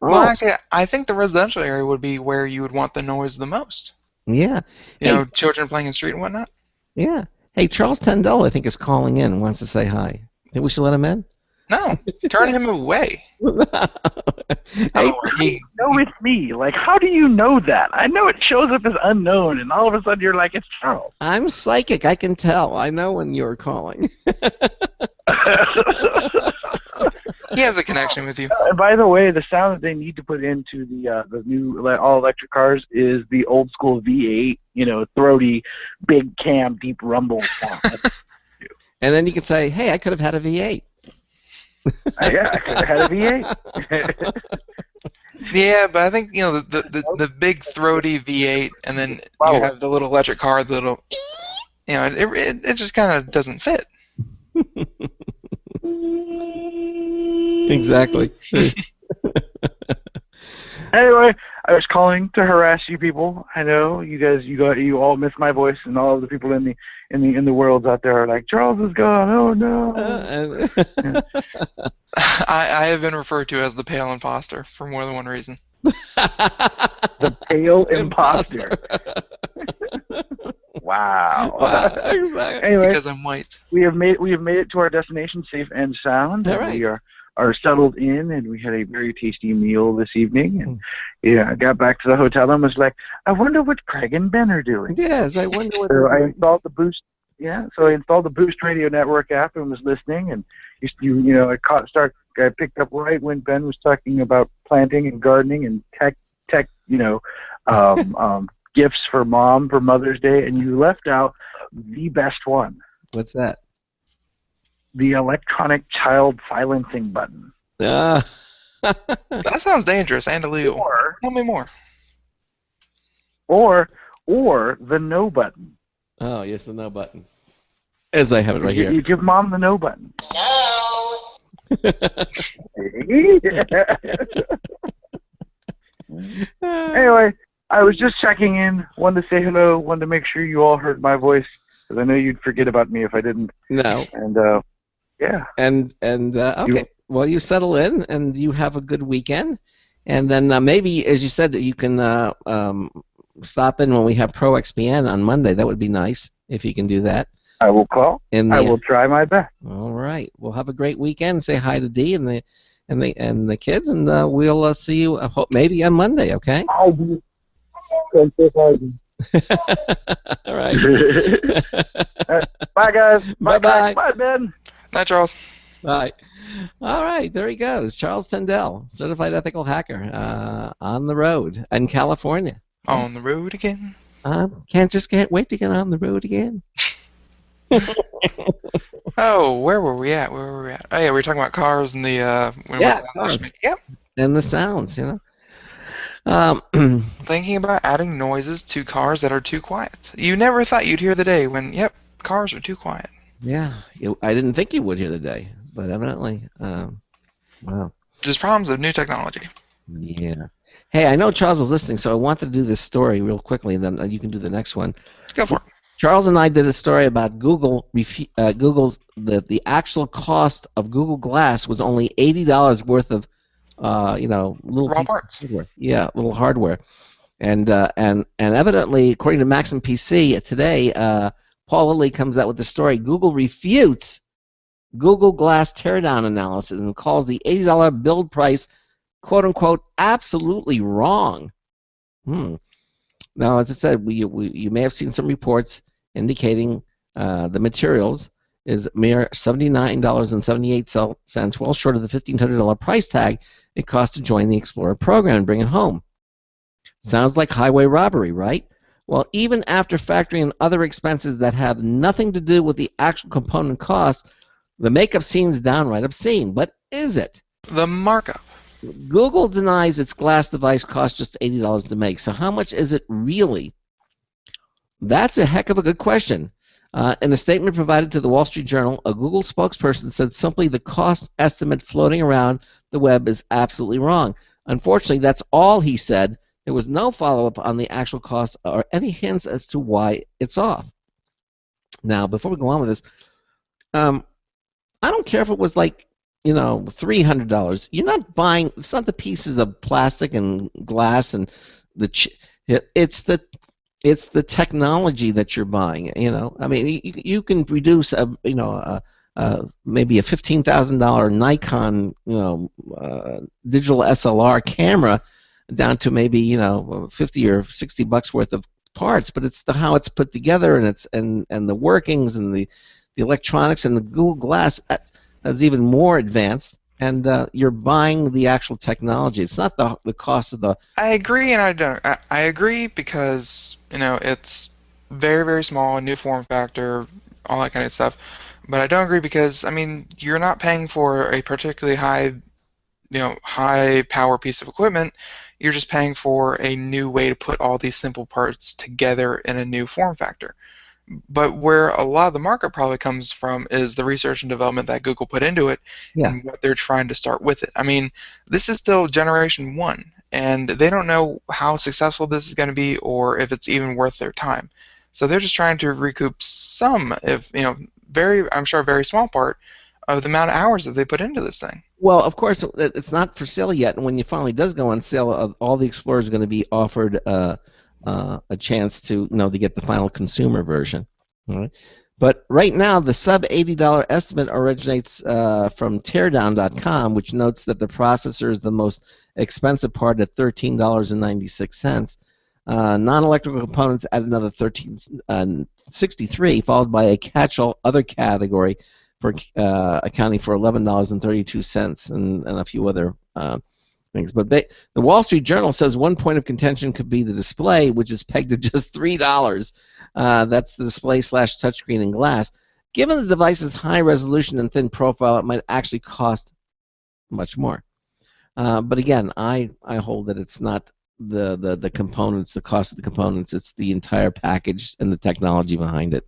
Well, actually, I think the residential area would be where you would want the noise the most. Yeah. You know, children playing in the street and whatnot. Yeah. Hey, Charles Tendell, I think, is calling in and wants to say hi. Think we should let him in? No, turn him away. Hey, no, it's me. Like, how do you know that? I know it shows up as unknown, and all of a sudden you're like, it's Charles. I'm psychic. I can tell. I know when you're calling. He has a connection with you. And by the way, the sound that they need to put into the new all-electric cars is the old school V8, throaty, big cam, deep rumble sound. And then you can say, hey, I could have had a V8. Yeah, I could have had a V8. Yeah, but I think the big throaty V8, and then you have the little electric car, the little, it just kind of doesn't fit. Exactly. Anyway, I was calling to harass you people. I know you guys, you all miss my voice, and all of the people in the worlds out there are like, Charles is gone. Oh no. I have been referred to as the pale imposter for more than one reason. The pale imposter. Wow. Exactly. Anyway, Because I'm white. we have made it to our destination safe and sound. All right. We are settled in, and we had a very tasty meal this evening. And I got back to the hotel and was like, I wonder what Craig and Ben are doing. Yes, I wonder what. So I installed the Boost. Yeah, so I installed the Boost Radio Network app and was listening, and I picked up right when Ben was talking about planting and gardening and tech, gifts for Mom for Mother's Day, and you left out the best one. What's that? The electronic child silencing button. That sounds dangerous and illegal. Tell me more. Or the no button. Oh, yes, the no button. As I have it right here. You give Mom the no button. Anyway, I was just checking in. Wanted to say hello. Wanted to make sure you all heard my voice, because I know you'd forget about me if I didn't. No. And yeah. And okay. Well, you settle in and you have a good weekend, and then maybe, as you said, you can stop in when we have Pro XPN on Monday. That would be nice if you can do that. I will call. I will try my best. All right. Well, have a great weekend. Say hi to Dee and the kids, and we'll see you maybe on Monday. Okay. I'll be. All right. Bye, guys. Bye, bye. Bye, Ben. Bye, Charles. Bye. All right, there he goes. Charles Tendell, certified ethical hacker, on the road in California. On the road again. Can't wait to get on the road again. Oh, where were we at? Oh yeah, we were talking about cars and the cars. Yep. And the sounds, Thinking about adding noises to cars that are too quiet. You never thought you'd hear the day when, cars are too quiet. Yeah, I didn't think you would hear the day, but evidently, wow. Just problems of new technology. Yeah. Hey, I know Charles is listening, so I wanted to do this story real quickly, and then you can do the next one. Go for it. Charles and I did a story about Google's the actual cost of Google Glass was only $80 worth of little raw parts. Hardware. Yeah, little hardware, and evidently, according to Maxim PC today, Paul Lilly comes out with the story. Google refutes Google Glass teardown analysis and calls the $80 build price, quote unquote, absolutely wrong. Now, as I said, you may have seen some reports indicating the materials is mere $79.78, well short of the $1,500 price tag it costs to join the Explorer program and bring it home. Sounds like highway robbery, right? Well, even after factoring in other expenses that have nothing to do with the actual component cost, the makeup seems downright obscene. But is it? The markup. Google denies its glass device costs just $80 to make. So how much is it really? That's a heck of a good question. In a statement provided to the Wall Street Journal, a Google spokesperson said simply the cost estimate floating around the web is absolutely wrong. Unfortunately, that's all he said. There was no follow-up on the actual cost or any hints as to why it's off. Now, before we go on with this, I don't care if it was like, $300. You're not buying. It's not the pieces of plastic and glass and it's the technology that you're buying. I mean, you can reduce maybe a $15,000 Nikon digital SLR camera down to maybe 50 or 60 bucks worth of parts, but it's how it's put together and the workings and the electronics and the Google Glass that's even more advanced, and you're buying the actual technology. It's not the cost of the. I agree, and I don't. I agree because it's very, very small, new form factor, all that kind of stuff. But I don't agree because you're not paying for a particularly high power piece of equipment. You're just paying for a new way to put all these simple parts together in a new form factor. But where a lot of the markup probably comes from is the research and development that Google put into it and what they're trying to start with it. This is still generation 1, and they don't know how successful this is going to be or if it's even worth their time. So they're just trying to recoup some, I'm sure a very small part of the amount of hours that they put into this thing. Well, of course, it's not for sale yet, and when it finally does go on sale, all the Explorers are going to be offered a chance to get the final consumer version. All right. But right now, the sub $80 estimate originates from teardown.com, which notes that the processor is the most expensive part at $13.96. Non-electrical components add another $13.63, followed by a catch-all other category for accounting for $11.32 and a few other things. But the Wall Street Journal says one point of contention could be the display, which is pegged at just $3. That's the display / touchscreen and glass. Given the device's high resolution and thin profile, it might actually cost much more. But again, I hold that it's not the components, the cost of the components. It's the entire package and the technology behind it.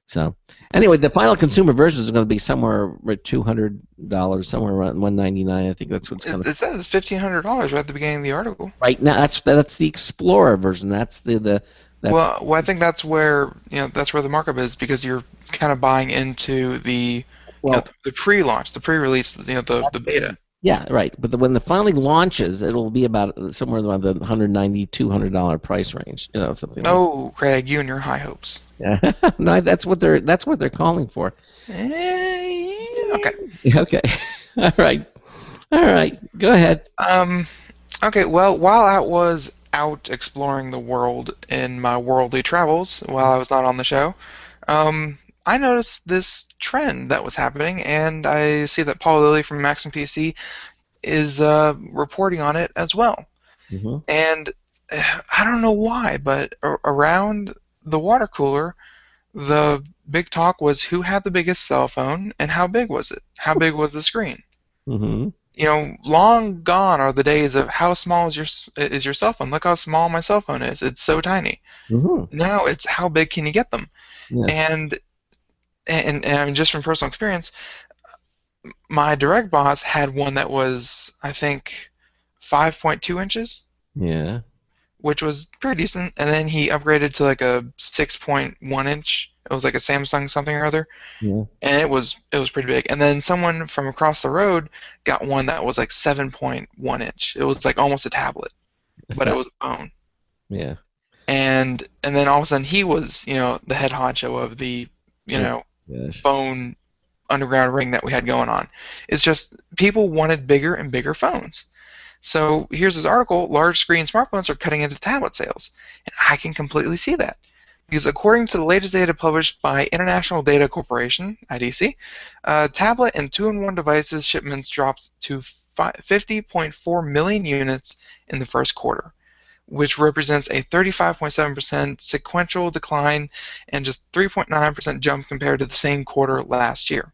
So anyway, the final consumer versions are going to be somewhere at $200, somewhere around $199. I think that's what's going to. It says $1,500 right at the beginning of the article. Right now, that's the Explorer version. That's the. Well, I think that's where that's where the markup is, because you're kind of buying into the the pre-launch, the pre-release, the beta. Yeah, right. But when it finally launches, it'll be about somewhere around the $190, $200 price range. Something. Oh, Craig, you and your high hopes. Yeah, no, that's what they're calling for. Okay. Okay. All right. Go ahead. Okay. Well, while I was out exploring the world in my worldly travels, while I was not on the show, I noticed this trend that was happening, and I see that Paul Lilly from Maxim PC is reporting on it as well. Mm-hmm. And I don't know why, but around the water cooler, the big talk was who had the biggest cell phone and how big was it? How big was the screen? Mm-hmm. Long gone are the days of how small is your cell phone. Look how small my cell phone is. It's so tiny. Mm-hmm. Now it's how big can you get them? Yeah. And just from personal experience, my direct boss had one that was, I think, 5.2 inches. Yeah. Which was pretty decent, and then he upgraded to like a 6.1 inch. It was like a Samsung something or other. Yeah. And it was pretty big. And then someone from across the road got one that was like 7.1 inch. It was like almost a tablet, but it was a phone. Yeah. and then all of a sudden he was, the head honcho of the, phone underground ring that we had going on. It's just people wanted bigger and bigger phones. So here's this article: large screen smartphones are cutting into tablet sales, and I can completely see that. Because according to the latest data published by International Data Corporation, IDC, tablet and two-in-one devices shipments dropped to 50.4 million units in the first quarter, which represents a 35.7% sequential decline and just 3.9% jump compared to the same quarter last year.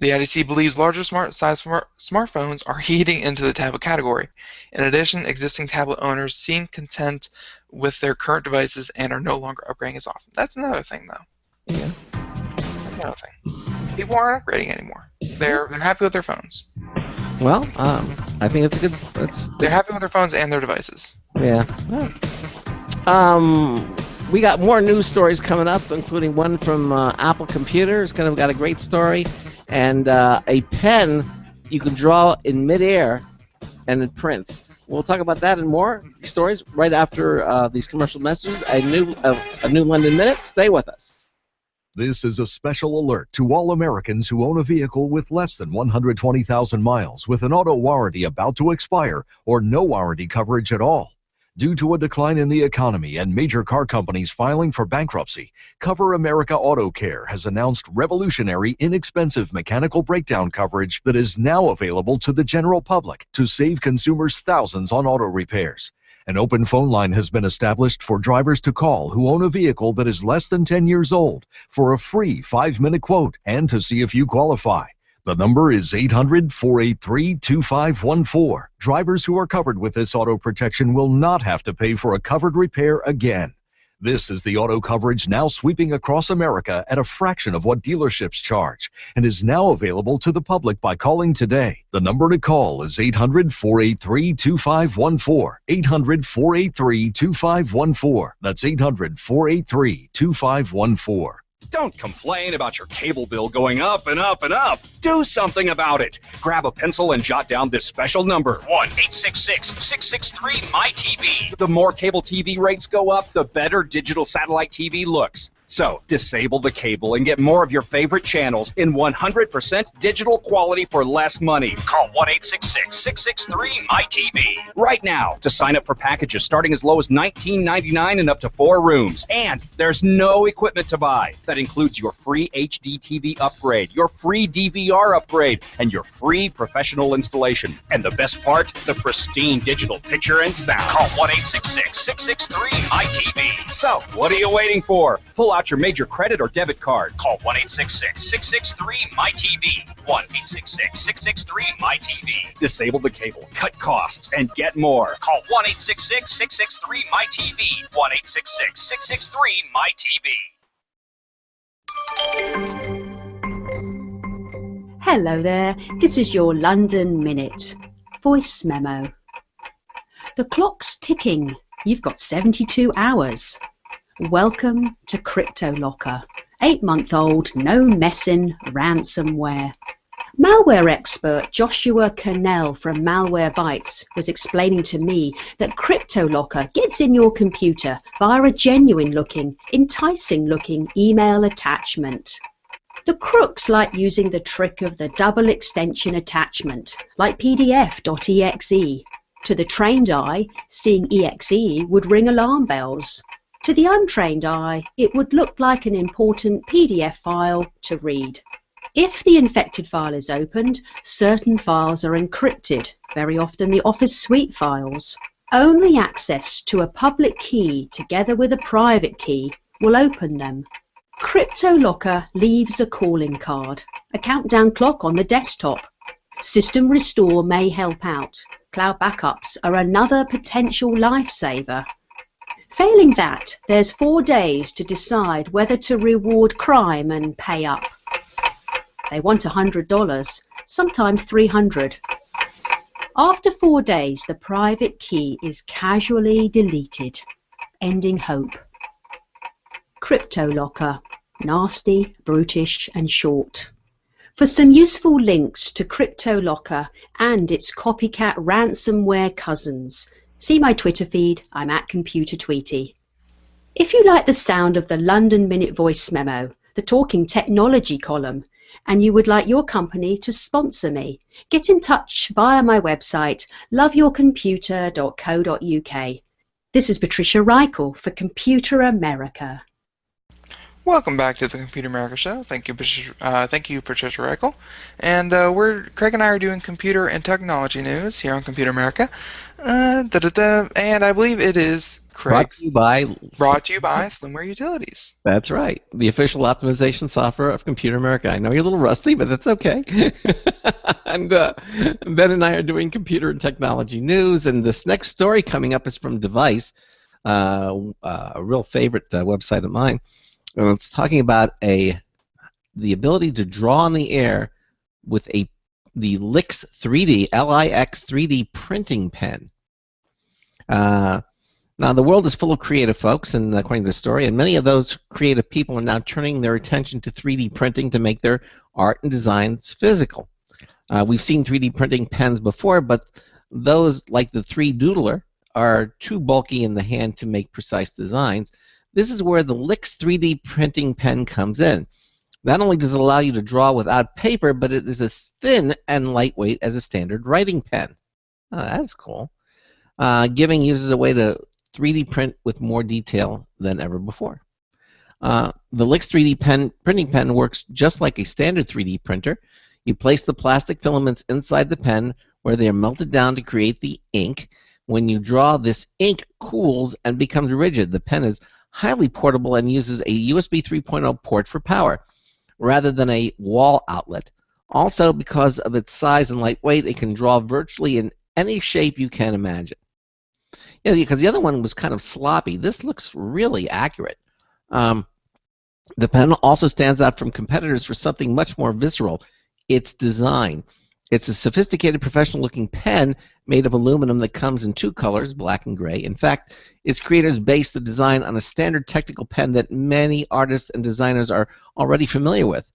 The IDC believes larger smartphones are eating into the tablet category. In addition, existing tablet owners seem content with their current devices and are no longer upgrading as often. That's another thing, though. Yeah. That's another thing. People aren't upgrading anymore. They're happy with their phones. Well, I think it's a good. They're happy with their phones and their devices. Yeah. We got more news stories coming up, including one from Apple Computers. Kind of got a great story, and a pen you can draw in midair, and it prints. We'll talk about that and more stories right after these commercial messages. A new London Minute. Stay with us. This is a special alert to all Americans who own a vehicle with less than 120,000 miles with an auto warranty about to expire or no warranty coverage at all. Due to a decline in the economy and major car companies filing for bankruptcy, Cover America Auto Care has announced revolutionary, inexpensive mechanical breakdown coverage that is now available to the general public to save consumers thousands on auto repairs. An open phone line has been established for drivers to call who own a vehicle that is less than 10 years old for a free 5-minute quote and to see if you qualify. The number is 800-483-2514. Drivers who are covered with this auto protection will not have to pay for a covered repair again. This is the auto coverage now sweeping across America at a fraction of what dealerships charge and is now available to the public by calling today. The number to call is 800-483-2514. 800-483-2514. That's 800-483-2514. Don't complain about your cable bill going up and up and up. Do something about it. Grab a pencil and jot down this special number: 1-866-663-MY-TV. The more cable TV rates go up, the better digital satellite TV looks. So, disable the cable and get more of your favorite channels in 100% digital quality for less money. Call 1-866-663-MY-TV right now to sign up for packages starting as low as $19.99 and up to 4 rooms. And there's no equipment to buy. That includes your free HD TV upgrade, your free DVR upgrade, and your free professional installation. And the best part, the pristine digital picture and sound. Call 1-866-663-MY-TV. So, what are you waiting for? Pull out your major credit or debit card. Call 1-866-663-MY-TV. 1-866-663-MY-TV. Disable the cable, cut costs, and get more. Call 1-866-663-MY-TV. 1-866-663-MY-TV. Hello there, this is your London Minute. Voice memo. The clock's ticking. You've got 72 hours. Welcome to CryptoLocker. 8-month-old, no messing ransomware. Malware expert Joshua Cannell from Malwarebytes was explaining to me that CryptoLocker gets in your computer via a genuine-looking, enticing-looking email attachment. The crooks like using the trick of the double extension attachment, like PDF.exe. To the trained eye, seeing exe would ring alarm bells. To the untrained eye, it would look like an important PDF file to read. If the infected file is opened, certain files are encrypted, very often the Office Suite files. Only access to a public key together with a private key will open them. CryptoLocker leaves a calling card, a countdown clock on the desktop. System restore may help out. Cloud backups are another potential lifesaver. Failing that, there's 4 days to decide whether to reward crime and pay up. They want $100, sometimes $300. After 4 days, the private key is casually deleted, ending hope. CryptoLocker, nasty, brutish, and short. For some useful links to CryptoLocker and its copycat ransomware cousins, See my Twitter feed, I'm at Computer Tweety. If you like the sound of the London Minute Voice Memo, the Talking Technology column, and you would like your company to sponsor me, get in touch via my website, loveyourcomputer.co.uk. This is Patricia Reichel for Computer America. Welcome back to the Computer America Show. Thank you, Patricia Reichel. And Craig and I are doing computer and technology news here on Computer America. And I believe it is Craig's brought to you by Slimware Utilities. That's right, the official optimization software of Computer America. I know you're a little rusty, but that's okay. And Ben and I are doing computer and technology news, and this next story coming up is from Device, a real favorite website of mine. And it's talking about the ability to draw on the air with the LIX 3D, LIX 3D printing pen. Now, the world is full of creative folks, and according to the story, and many of those creative people are now turning their attention to 3D printing to make their art and designs physical. We've seen 3D printing pens before, but those, like the 3Doodler, are too bulky in the hand to make precise designs. This is where the LIX 3D printing pen comes in. Not only does it allow you to draw without paper, but it is as thin and lightweight as a standard writing pen. Oh, that's cool. Giving users a way to 3D print with more detail than ever before. The LIX 3D printing pen works just like a standard 3D printer. You place the plastic filaments inside the pen where they are melted down to create the ink. When you draw, this ink cools and becomes rigid. The pen is highly portable and uses a USB 3.0 port for power rather than a wall outlet. Also, because of its size and lightweight, it can draw virtually in any shape you can imagine. Yeah, because the other one was kind of sloppy. This looks really accurate. The pen also stands out from competitors for something much more visceral: its design. It's a sophisticated, professional-looking pen made of aluminum that comes in two colors, black and gray. In fact, its creators based the design on a standard technical pen that many artists and designers are already familiar with.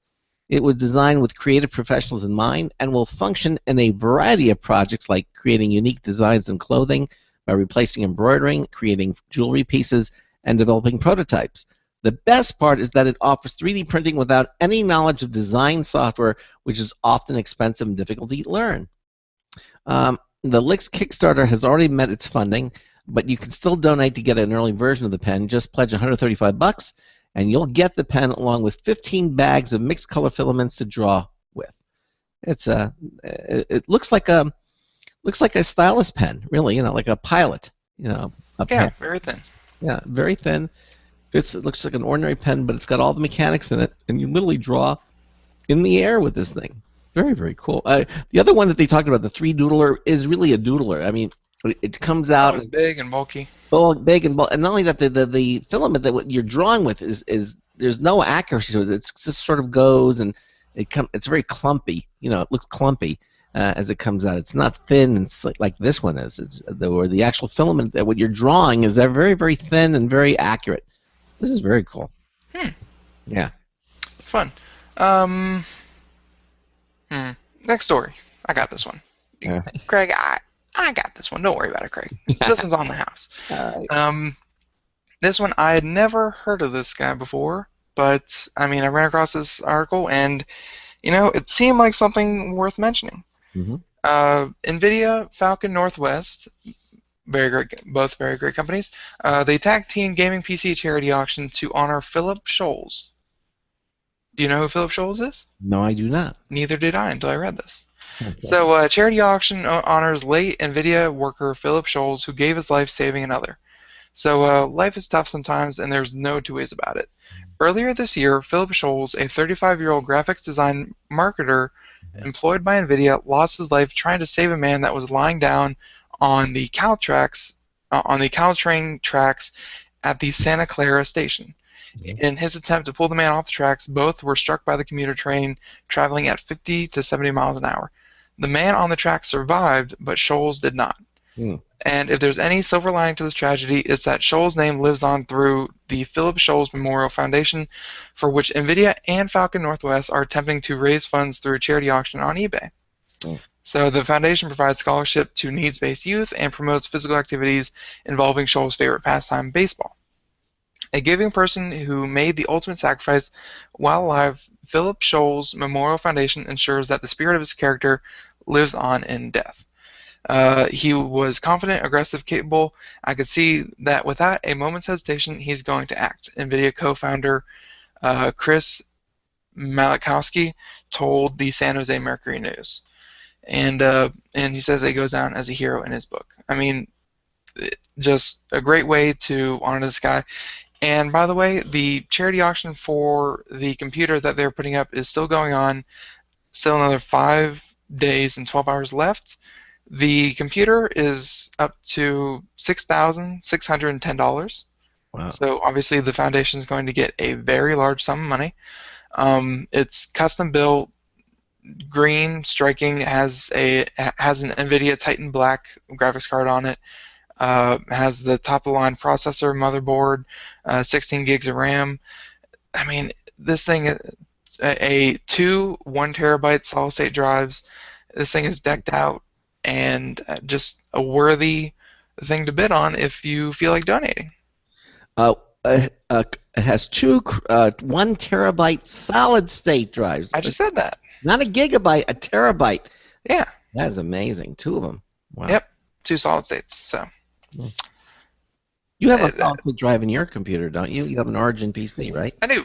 It was designed with creative professionals in mind and will function in a variety of projects, like creating unique designs in clothing, by replacing embroidering, creating jewelry pieces, and developing prototypes. The best part is that it offers 3D printing without any knowledge of design software, which is often expensive and difficult to learn. The LIX Kickstarter has already met its funding, but you can still donate to get an early version of the pen. Just pledge $135, and you'll get the pen along with 15 bags of mixed color filaments to draw with. It looks like a stylus pen, really, like a Pilot, a pen. Very thin. Yeah, very thin. It looks like an ordinary pen, but it's got all the mechanics in it, and you literally draw in the air with this thing. Very, very cool. The other one that they talked about, the 3Doodler, is really a doodler. I mean, it comes out... It's big and bulky. Oh, big and bulky. And not only that, the filament that what you're drawing with is there's no accuracy to it. It just sort of goes, and it's very clumpy. It looks clumpy as it comes out. It's not thin and like this one is. Or the actual filament that what you're drawing is very, very thin and very accurate. This is very cool. Yeah. Fun. Next story. I got this one. Yeah. Craig, I got this one. Don't worry about it, Craig. This one's on the house. This one, I had never heard of this guy before, but, I ran across this article, and, it seemed like something worth mentioning. Mm-hmm. NVIDIA, Falcon Northwest, both very great companies. They tag team gaming PC charity auction to honor Philip Scholes. Do you know who Philip Scholes is? No, I do not. Neither did I until I read this. Okay. So, charity auction honors late NVIDIA worker Philip Scholes, who gave his life saving another. So, life is tough sometimes, and there's no two ways about it. Earlier this year, Philip Scholes, a 35-year-old graphics design marketer employed by NVIDIA, lost his life trying to save a man that was lying down on the Caltrain tracks at the Santa Clara station. In his attempt to pull the man off the tracks, both were struck by the commuter train traveling at 50 to 70 miles an hour. The man on the track survived, but Scholes did not. And if there's any silver lining to this tragedy, it's that Scholes' name lives on through the Philip Scholes Memorial Foundation, for which NVIDIA and Falcon Northwest are attempting to raise funds through a charity auction on eBay. So the foundation provides scholarship to needs-based youth and promotes physical activities involving Scholl's favorite pastime, baseball. A giving person who made the ultimate sacrifice while alive, Philip Scholl's Memorial Foundation ensures that the spirit of his character lives on in death. He was confident, aggressive, capable. I could see that without a moment's hesitation, he's going to act. NVIDIA co-founder Chris Malachowski told the San Jose Mercury News. And he says that he goes down as a hero in his book. I mean, just a great way to honor this guy. And by the way, the charity auction for the computer that they're putting up is still going on. Still another 5 days and 12 hours left. The computer is up to $6,610. Wow. So obviously the foundation is going to get a very large sum of money. It's custom built, green, striking, has an NVIDIA Titan Black graphics card on it. Has the top of the line processor, motherboard, 16 gigs of RAM. I mean, this thing, two 1 terabyte solid state drives. This thing is decked out and just a worthy thing to bid on if you feel like donating. It has two 1 terabyte solid state drives. I just said that. Not a gigabyte, a terabyte. Yeah. That is amazing. 2 of them. Wow. Yep. 2 solid states. So. You have a solid state drive in your computer, don't you? You have an Origin PC, right? I do.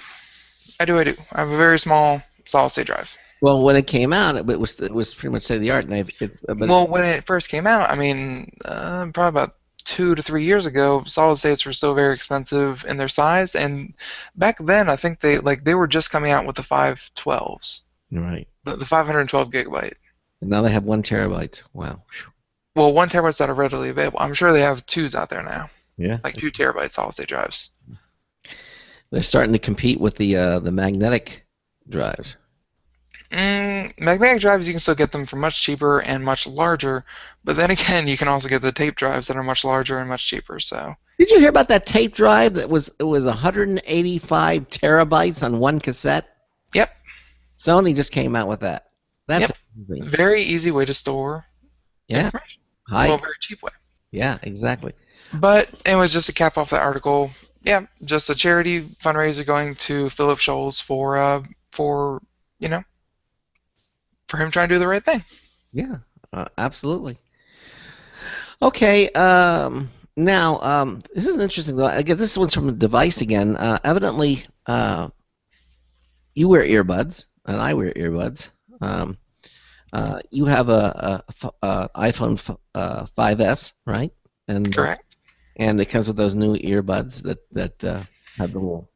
I have a very small solid state drive. Well, when it came out, it was pretty much state of the art. Well, when it first came out, I mean, probably about 2 to 3 years ago, solid states were still very expensive in their size, and back then, I think they were just coming out with the 512s. Right. The 512 gigabyte. And now they have 1 terabyte. Wow. Well, 1 terabytes that are readily available. I'm sure they have 2s out there now. Yeah. Like 2 terabyte solid state drives. They're starting to compete with the magnetic drives. Magnetic drives, you can still get them for much cheaper and much larger, but then again, you can also get the tape drives that are much larger and much cheaper. So. Did you hear about that tape drive that was 185 terabytes on 1 cassette? Yep. Sony just came out with that. That's amazing. Very easy way to store information. Well, very cheap way. Yeah, exactly. But it was just to cap off that article. Yeah, just a charity fundraiser going to Philip Scholl's for him trying to do the right thing. Yeah, absolutely. Okay, now this is interesting though. Again, this one's from a device again. Evidently, you wear earbuds, and I wear earbuds. You have a iPhone 5S, right? And correct. And it comes with those new earbuds that have the little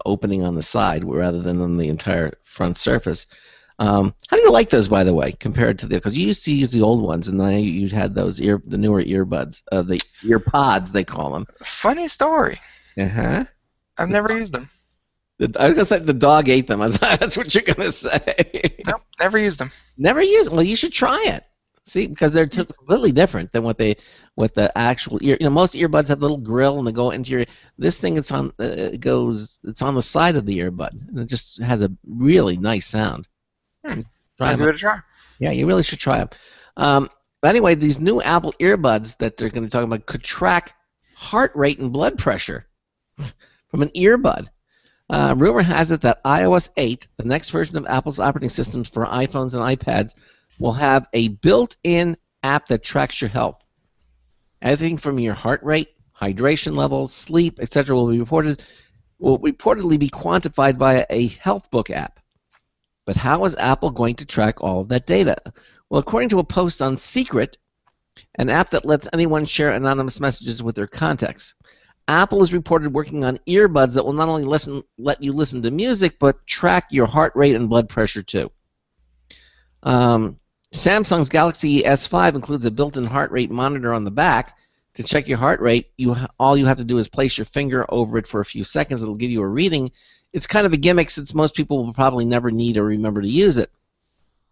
opening on the side rather than on the entire front surface. How do you like those, by the way, compared to because you used to use the old ones, and then you had those the newer earbuds, the earpods they call them. Funny story. I've never used them. I was gonna say the dog ate them. That's what you're gonna say. Nope, never used them. Never used them. Well, you should try it. See, because they're completely different than what the actual ear. Most earbuds have a little grill and they go into your. This thing it's on it's on the side of the earbud, and it just has a really nice sound. I'll give it a try. Yeah, you really should try them. But anyway, these new Apple earbuds that they're going to talk about could track heart rate and blood pressure from an earbud. Rumor has it that iOS 8, the next version of Apple's operating systems for iPhones and iPads, will have a built-in app that tracks your health. Everything from your heart rate, hydration levels, sleep, etc. will reportedly be quantified via a HealthBook app. But how is Apple going to track all of that data? Well, according to a post on Secret, an app that lets anyone share anonymous messages with their contacts, Apple is reported working on earbuds that will not only let you listen to music, but track your heart rate and blood pressure too. Samsung's Galaxy S5 includes a built-in heart rate monitor on the back. To check your heart rate, all you have to do is place your finger over it for a few seconds. It'll give you a reading. It's kind of a gimmick since most people will probably never need or remember to use it.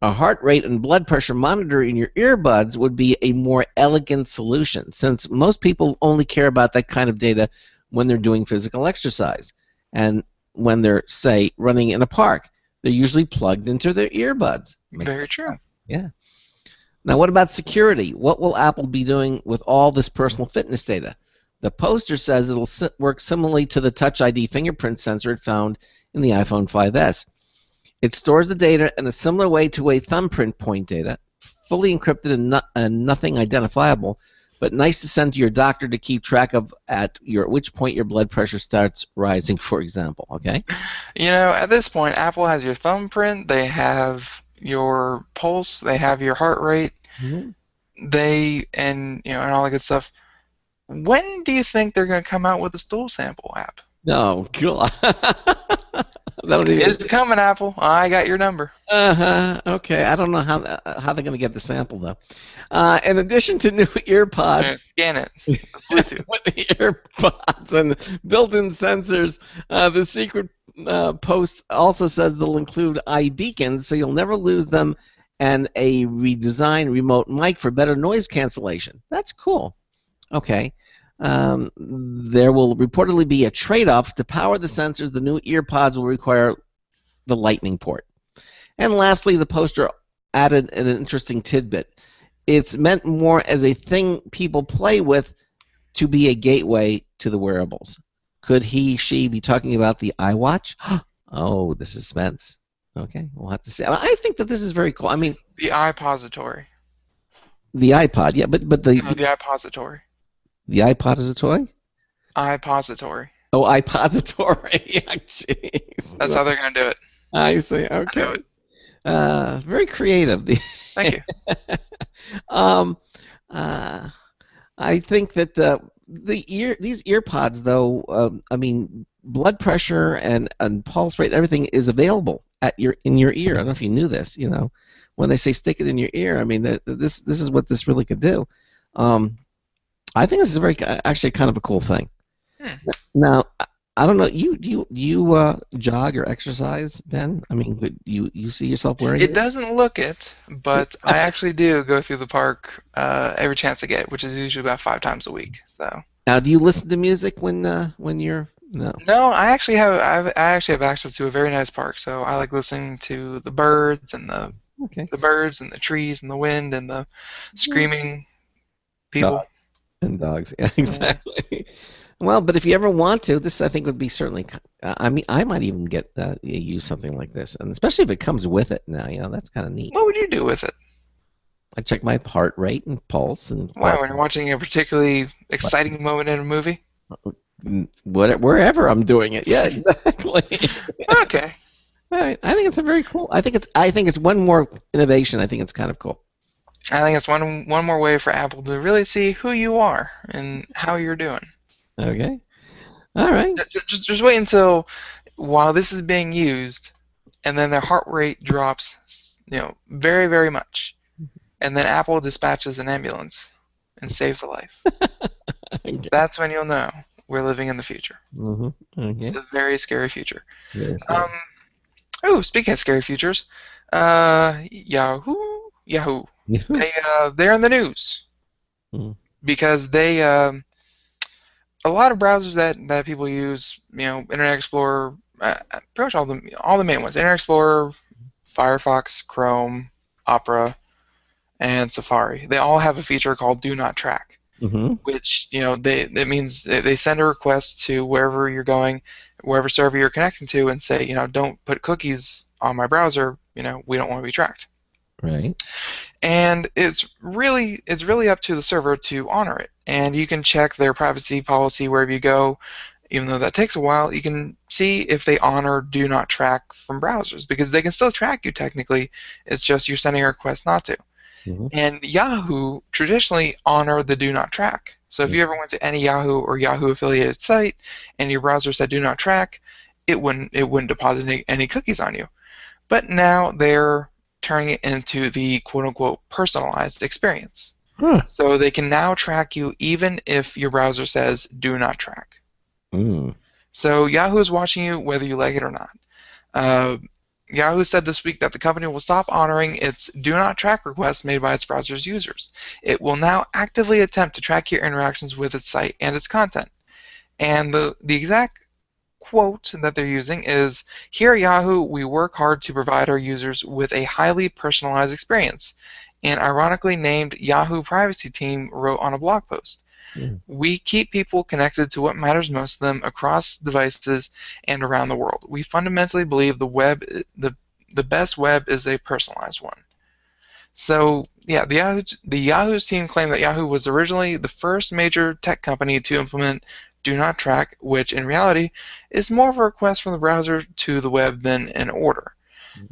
A heart rate and blood pressure monitor in your earbuds would be a more elegant solution, since most people only care about that kind of data when they're doing physical exercise. And when they're, say, running in a park, they're usually plugged into their earbuds. Very true. Yeah. Now, what about security? What will Apple be doing with all this personal fitness data? The poster says it'll work similarly to the Touch ID fingerprint sensor it found in the iPhone 5S. It stores the data in a similar way to a thumbprint point data, fully encrypted and nothing identifiable, but nice to send to your doctor to keep track of at which point your blood pressure starts rising, for example. Okay. You know, at this point, Apple has your thumbprint, they have your pulse, they have your heart rate, and all that good stuff. When do you think they're going to come out with a stool sample app? No, cool. It's coming, Apple. I got your number. Okay. I don't know how they're going to get the sample though. In addition to new earpods, scan it. Bluetooth. With the earpods and built-in sensors, the secret post also says they'll include iBeacons, so you'll never lose them, and a redesigned remote mic for better noise cancellation. That's cool. Okay. There will reportedly be a trade-off. To power the sensors, the new earpods will require the Lightning port. And lastly, the poster added an interesting tidbit. It's meant more as a thing people play with to be a gateway to the wearables. Could she be talking about the iWatch? Oh, the suspense. Okay, we'll have to see. I think that this is very cool. I mean, the iPository. The iPod, yeah, but the iPository. The iPod is a toy? iPository. Oh, iPository. Yeah, jeez. That's how they're going to do it. I see. Okay. Very creative. Thank you. I think that these earpods, though, I mean, blood pressure and pulse rate, everything is available in your ear. I don't know if you knew this. You know, when they say stick it in your ear, I mean, this is what this really could do. I think this is actually kind of a cool thing. Now, I don't know. You jog or exercise, Ben? I mean, you see yourself wearing it? It doesn't look it, but I actually do go through the park every chance I get, which is usually about 5 times a week. So. Now, do you listen to music when you're no? No, I actually have access to a very nice park, so I like listening to the birds and the birds and the trees and the wind and the screaming people. And dogs, yeah, exactly. Well, but if you ever want to, this I think would be certainly. I mean, I might even use something like this, and especially if it comes with it. Now, you know, that's kind of neat. What would you do with it? I check my heart rate and pulse and. Why, when you're watching a particularly exciting moment in a movie? Wherever I'm doing it, yeah, exactly. Okay. All right. I think it's a very cool. I think it's one more innovation. I think it's kind of cool. I think it's one more way for Apple to really see who you are and how you're doing. Okay. All right. Just wait until while this is being used, and then their heart rate drops, very, very much, and then Apple dispatches an ambulance and saves a life. Okay. That's when you'll know we're living in the future. Mm-hmm. Okay. It's a very scary future. Very scary. Speaking of scary futures, Yahoo. They're in the news because they a lot of browsers that people use, Internet Explorer, pretty much all the main ones, Internet Explorer, Firefox, Chrome, Opera, and Safari. They all have a feature called Do Not Track, which it means they send a request to wherever you're going, wherever server you're connecting to, and say, don't put cookies on my browser. We don't want to be tracked. Right. And it's really up to the server to honor it. And you can check their privacy policy wherever you go. Even though that takes a while, you can see if they honor Do Not Track from browsers, because they can still track you technically. It's just you're sending a request not to. And Yahoo traditionally honor the Do Not Track. So if you ever went to any Yahoo or Yahoo affiliated site and your browser said Do Not Track, it wouldn't deposit any cookies on you. But now they're turning it into the quote-unquote personalized experience. So they can now track you even if your browser says do not track. So Yahoo is watching you whether you like it or not. Yahoo said this week that the company will stop honoring its do not track requests made by its browser's users. It will now actively attempt to track your interactions with its site and its content. And the exact quote that they're using is, "Here at Yahoo, we work hard to provide our users with a highly personalized experience." An ironically named Yahoo privacy team wrote on a blog post. We keep people connected to what matters most to them across devices and around the world. We fundamentally believe the best web is a personalized one. So, yeah, the Yahoo's team claimed that Yahoo was originally the first major tech company to implement Do Not Track, which in reality is more of a request from the browser to the web than an order.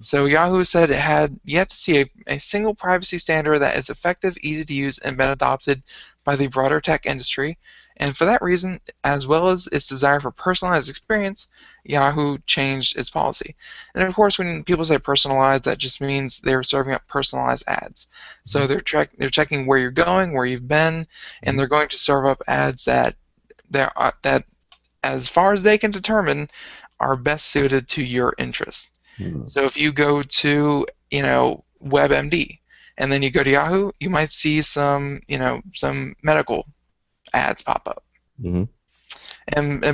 So Yahoo said it had yet to see a single privacy standard that is effective, easy to use, and been adopted by the broader tech industry. And for that reason, as well as its desire for personalized experience, Yahoo changed its policy. And of course, when people say personalized, that just means they're serving up personalized ads. So they're checking where you're going, where you've been, and they're going to serve up ads that as far as they can determine, are best suited to your interests. So if you go to, WebMD, and then you go to Yahoo, you might see some medical ads pop up. And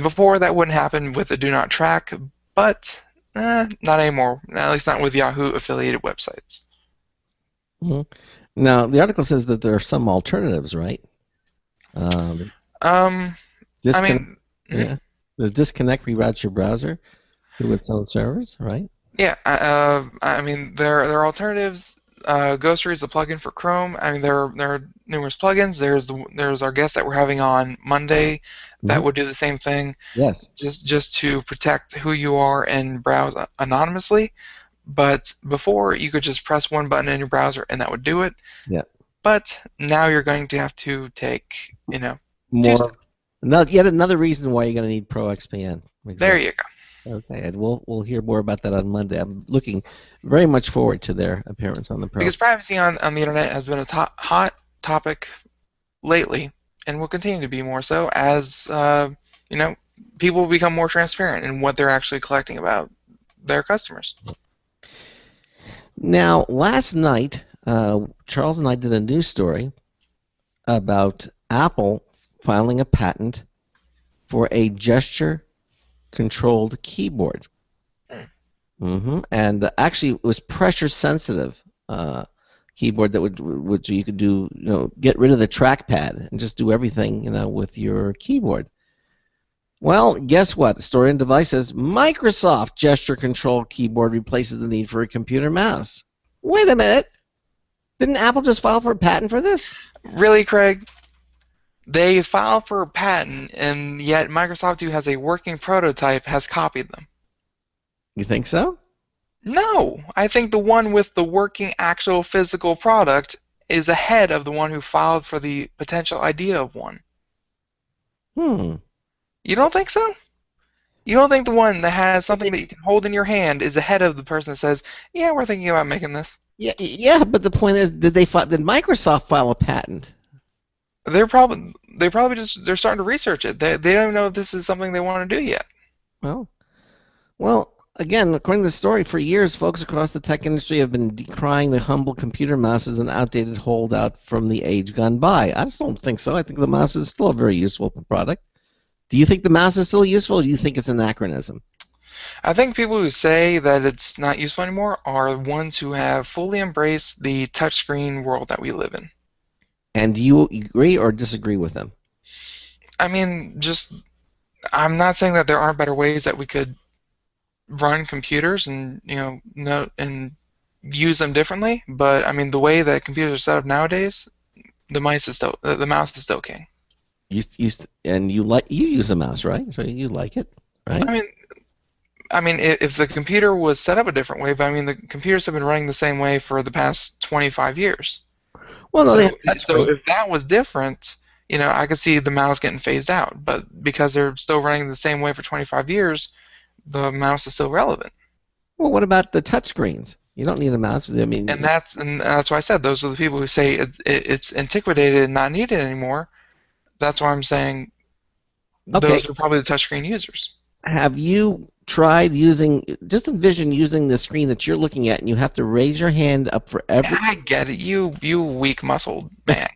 before, that wouldn't happen with the Do Not Track, but not anymore. At least not with Yahoo affiliated websites. Now, the article says that there are some alternatives, right? Does disconnect reroute your browser to its own servers, right? Yeah, there are alternatives. Ghostery is a plugin for Chrome. There are numerous plugins. There's our guest that we're having on Monday that would do the same thing. Yes. Just to protect who you are and browse anonymously. But before, you could just press one button in your browser and that would do it. Yeah. But now you're going to have to take, more. Yet another reason why you're going to need ProXPN. Exactly. There you go. Okay, and we'll hear more about that on Monday. I'm looking very much forward to their appearance on the program. Because privacy on the internet has been a hot topic lately, and will continue to be more so as people become more transparent in what they're actually collecting about their customers. Now, last night, Charles and I did a news story about Apple filing a patent for a gesture-controlled keyboard. And actually, it was pressure-sensitive keyboard that would you could do, get rid of the trackpad and just do everything, with your keyboard. Well, guess what? Story and Device says Microsoft gesture-controlled keyboard replaces the need for a computer mouse. Wait a minute. Didn't Apple just file for a patent for this? Really, Craig? They filed for a patent, and yet Microsoft, who has a working prototype, has copied them. You think so? No. I think the one with the working actual physical product is ahead of the one who filed for the potential idea of one. You don't think so? You don't think the one that has something that you can hold in your hand is ahead of the person that says, yeah, we're thinking about making this? Yeah, but the point is, did Microsoft file a patent? They're starting to research it. They don't know if this is something they want to do yet. Well, again, according to the story, for years, folks across the tech industry have been decrying the humble computer mouse as an outdated holdout from the age gone by. I just don't think so. I think the mouse is still a very useful product. Do you think the mouse is still useful, or do you think it's an anachronism? I think people who say that it's not useful anymore are ones who have fully embraced the touchscreen world that we live in. And do you agree or disagree with them? I'm not saying that there aren't better ways that we could run computers and and use them differently, but the way that computers are set up nowadays, the mouse is still king. You use a mouse, right? So you like it, right? If the computer was set up a different way, but the computers have been running the same way for the past 25 years. Well, no, so if that was different, I could see the mouse getting phased out. But because they're still running the same way for 25 years, the mouse is still relevant. Well, what about the touchscreens? You don't need a mouse. And that's why I said those are the people who say it's antiquated and not needed anymore. That's why I'm saying those are probably the touchscreen users. Have you tried just envision using the screen that you're looking at, and you have to raise your hand up for every... I get it, you weak-muscled man.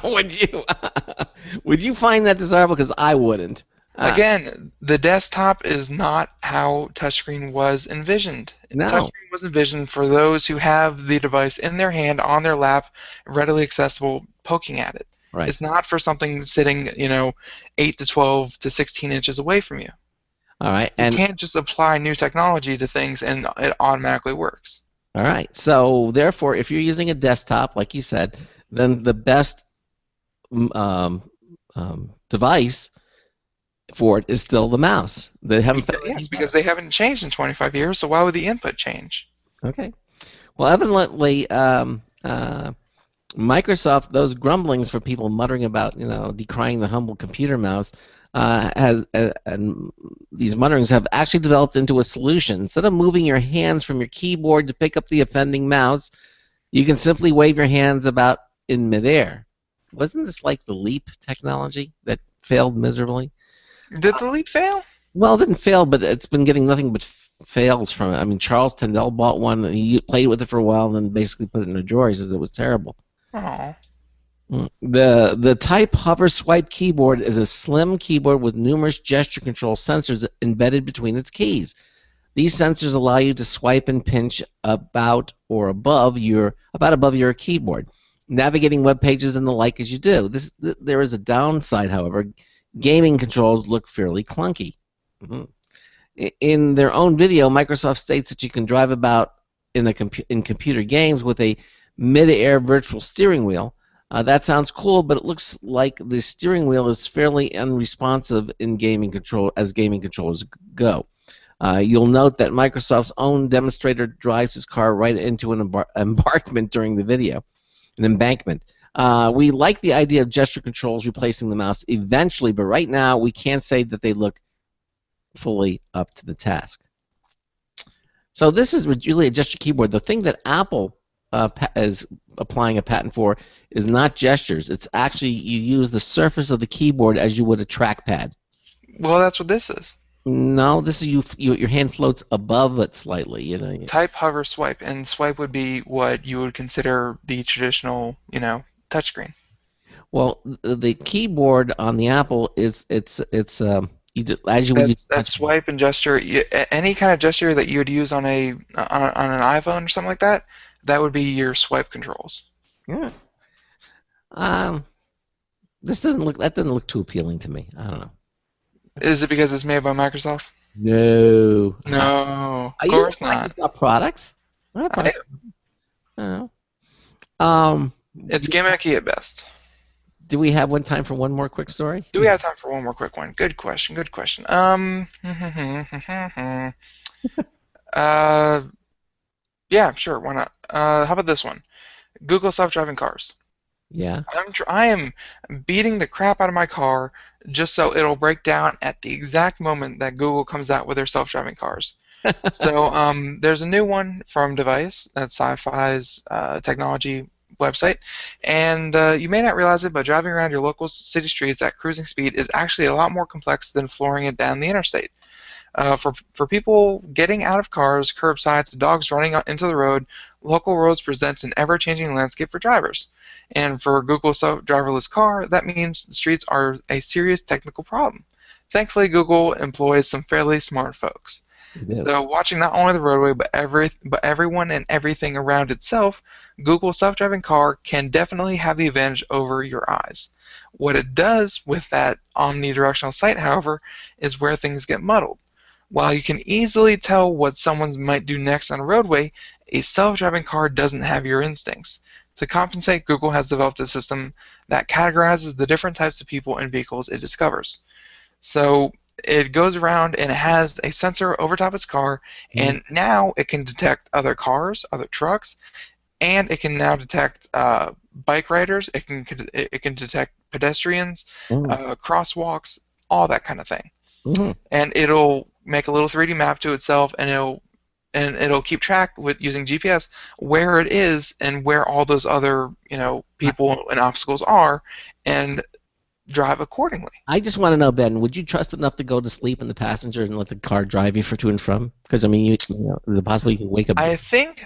Would you find that desirable? Because I wouldn't. Again, the desktop is not how touchscreen was envisioned. No. Touchscreen was envisioned for those who have the device in their hand, on their lap, readily accessible, poking at it. Right. It's not for something sitting, 8 to 12 to 16 inches away from you. All right. You And can't just apply new technology to things and it automatically works. all right. So therefore, if you're using a desktop, like you said, then the best device for it is still the mouse. They haven't. Yes, because they haven't changed in 25 years, so why would the input change? Okay. Well, evidently, Microsoft, those grumblings for people muttering about, decrying the humble computer mouse, and these mutterings have actually developed into a solution. Instead of moving your hands from your keyboard to pick up the offending mouse, you can simply wave your hands about in midair. Wasn't this like the Leap technology that failed miserably? Did the Leap fail? Well, it didn't fail, but it's been getting nothing but fails from it. I mean, Charles Tindall bought one, and he played with it for a while, and then basically put it in a drawer. He says it was terrible. Oh. The Type Hover Swipe keyboard is a slim keyboard with numerous gesture control sensors embedded between its keys. These sensors allow you to swipe and pinch about above your keyboard, navigating web pages and the like as you do. There is a downside, however. Gaming controls look fairly clunky. In their own video, Microsoft states that you can drive about in computer games with a mid-air virtual steering wheel. That sounds cool, but it looks like the steering wheel is fairly unresponsive in gaming controllers go. You'll note that Microsoft's own demonstrator drives his car right into an embankment during the video. An embankment. We like the idea of gesture controls replacing the mouse eventually, but right now we can't say that they look fully up to the task. So this is really a gesture keyboard. The thing that Apple is applying a patent for is not gestures. It's actually you use the surface of the keyboard as you would a trackpad. Well, that's what this is. No, this is your hand floats above it slightly. Type, hover, swipe, and swipe would be what you would consider the traditional, touchscreen. Well, the keyboard on the Apple is you just as you would use that swipe and gesture. Any kind of gesture that you would use on an iPhone or something like that, that would be your swipe controls. Yeah. That doesn't look too appealing to me. I don't know. Is it because it's made by Microsoft? No. No, of course not. Microsoft products? It's gimmicky at best. Do we have time for one more quick story? Do we have time for one more quick one? Good question. Good question. Yeah, sure. Why not? How about this one? Google self-driving cars. Yeah. I am beating the crap out of my car just so it'll break down at the exact moment that Google comes out with their self-driving cars. So there's a new one from Device, that's Sci-Fi's technology website, and you may not realize it, but driving around your local city streets at cruising speed is actually a lot more complex than flooring it down the interstate. For people getting out of cars, curbside, to dogs running into the road, local roads present an ever-changing landscape for drivers. And for Google's self-driverless car, that means the streets are a serious technical problem. Thankfully, Google employs some fairly smart folks. So watching not only the roadway, but everyone and everything around itself, Google's self-driving car can definitely have the advantage over your eyes. What it does with that omnidirectional sight, however, is where things get muddled. While you can easily tell what someone might do next on a roadway, a self-driving car doesn't have your instincts. To compensate, Google has developed a system that categorizes the different types of people and vehicles it discovers. So it goes around and it has a sensor over top its car, and now it can detect other cars, other trucks, and it can now detect bike riders. It can detect pedestrians, crosswalks, all that kind of thing. And it'll make a little 3D map to itself, and it'll keep track with using GPS where it is and where all those other people and obstacles are, and drive accordingly. I just want to know, Ben, would you trust enough to go to sleep in the passenger and let the car drive you to and from? Because I mean, is it possible you can wake up? I think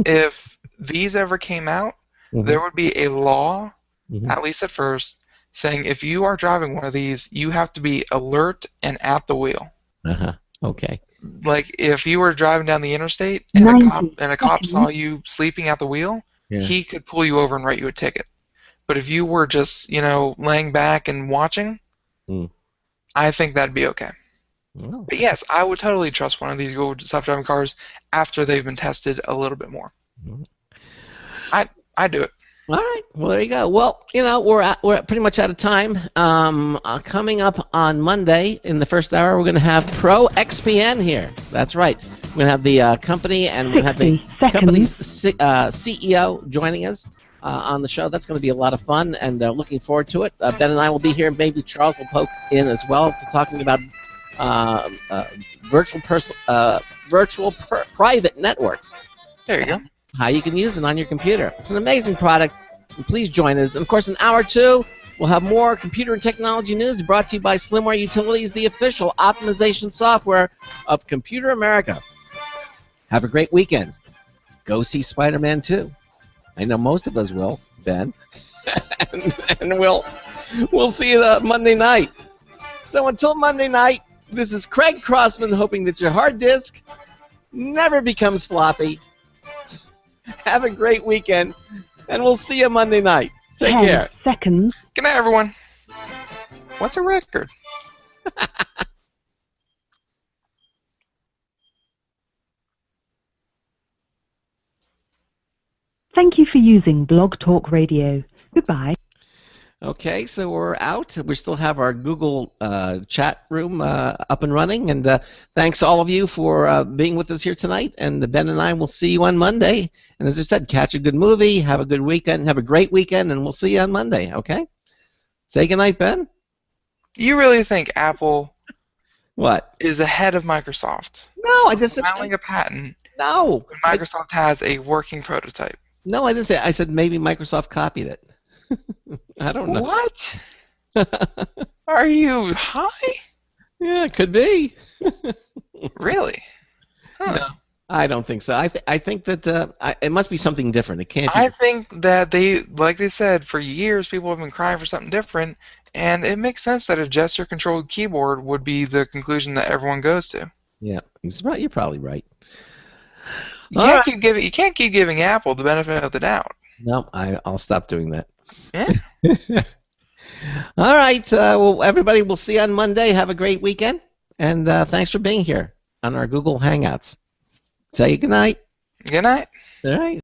if these ever came out, there would be a law, at least at first, saying if you are driving one of these, you have to be alert and at the wheel. Okay. Like if you were driving down the interstate and a cop saw you sleeping at the wheel, he could pull you over and write you a ticket. But if you were just, laying back and watching, I think that'd be okay. Well. But yes, I would totally trust one of these Google self-driving cars after they've been tested a little bit more. I'd do it. All right. Well, there you go. Well, we're pretty much out of time. Coming up on Monday in the first hour, we're going to have Pro XPN here. That's right. We're going to have the company, and we're going to have the company's CEO joining us on the show. That's going to be a lot of fun, and looking forward to it. Ben and I will be here. Maybe Charles will poke in as well, talking about virtual private networks. There you go. How you can use it on your computer. It's an amazing product. And please join us. And of course, in hour 2, we'll have more computer and technology news brought to you by Slimware Utilities, the official optimization software of Computer America. Have a great weekend. Go see Spider-Man 2. I know most of us will, Ben. and we'll see you Monday night. So until Monday night, this is Craig Crossman hoping that your hard disk never becomes floppy. Have a great weekend, and we'll see you Monday night. Take care. 10 seconds. Good night, everyone. What's a record? Thank you for using Blog Talk Radio. Goodbye. Okay, so we're out. We still have our Google chat room up and running, and thanks all of you for being with us here tonight. And Ben and I will see you on Monday. And as I said, catch a good movie, have a good weekend, have a great weekend, and we'll see you on Monday. Okay? Say goodnight, Ben. You really think Apple is ahead of Microsoft? No, I just said filing a patent. No, when Microsoft has a working prototype. No, I didn't say. I said maybe Microsoft copied it. I don't know. What? Are you high? Yeah, it could be. Really? Huh. No, I don't think so. I think that it must be something different. It can't be. I think that like they said, for years people have been crying for something different, and it makes sense that a gesture-controlled keyboard would be the conclusion that everyone goes to. Yeah, you're probably right. You can't keep giving Apple the benefit of the doubt. No, I'll stop doing that. Yeah. All right. Well, everybody, we'll see you on Monday. Have a great weekend, and thanks for being here on our Google Hangouts. Say good night. Good night. All right.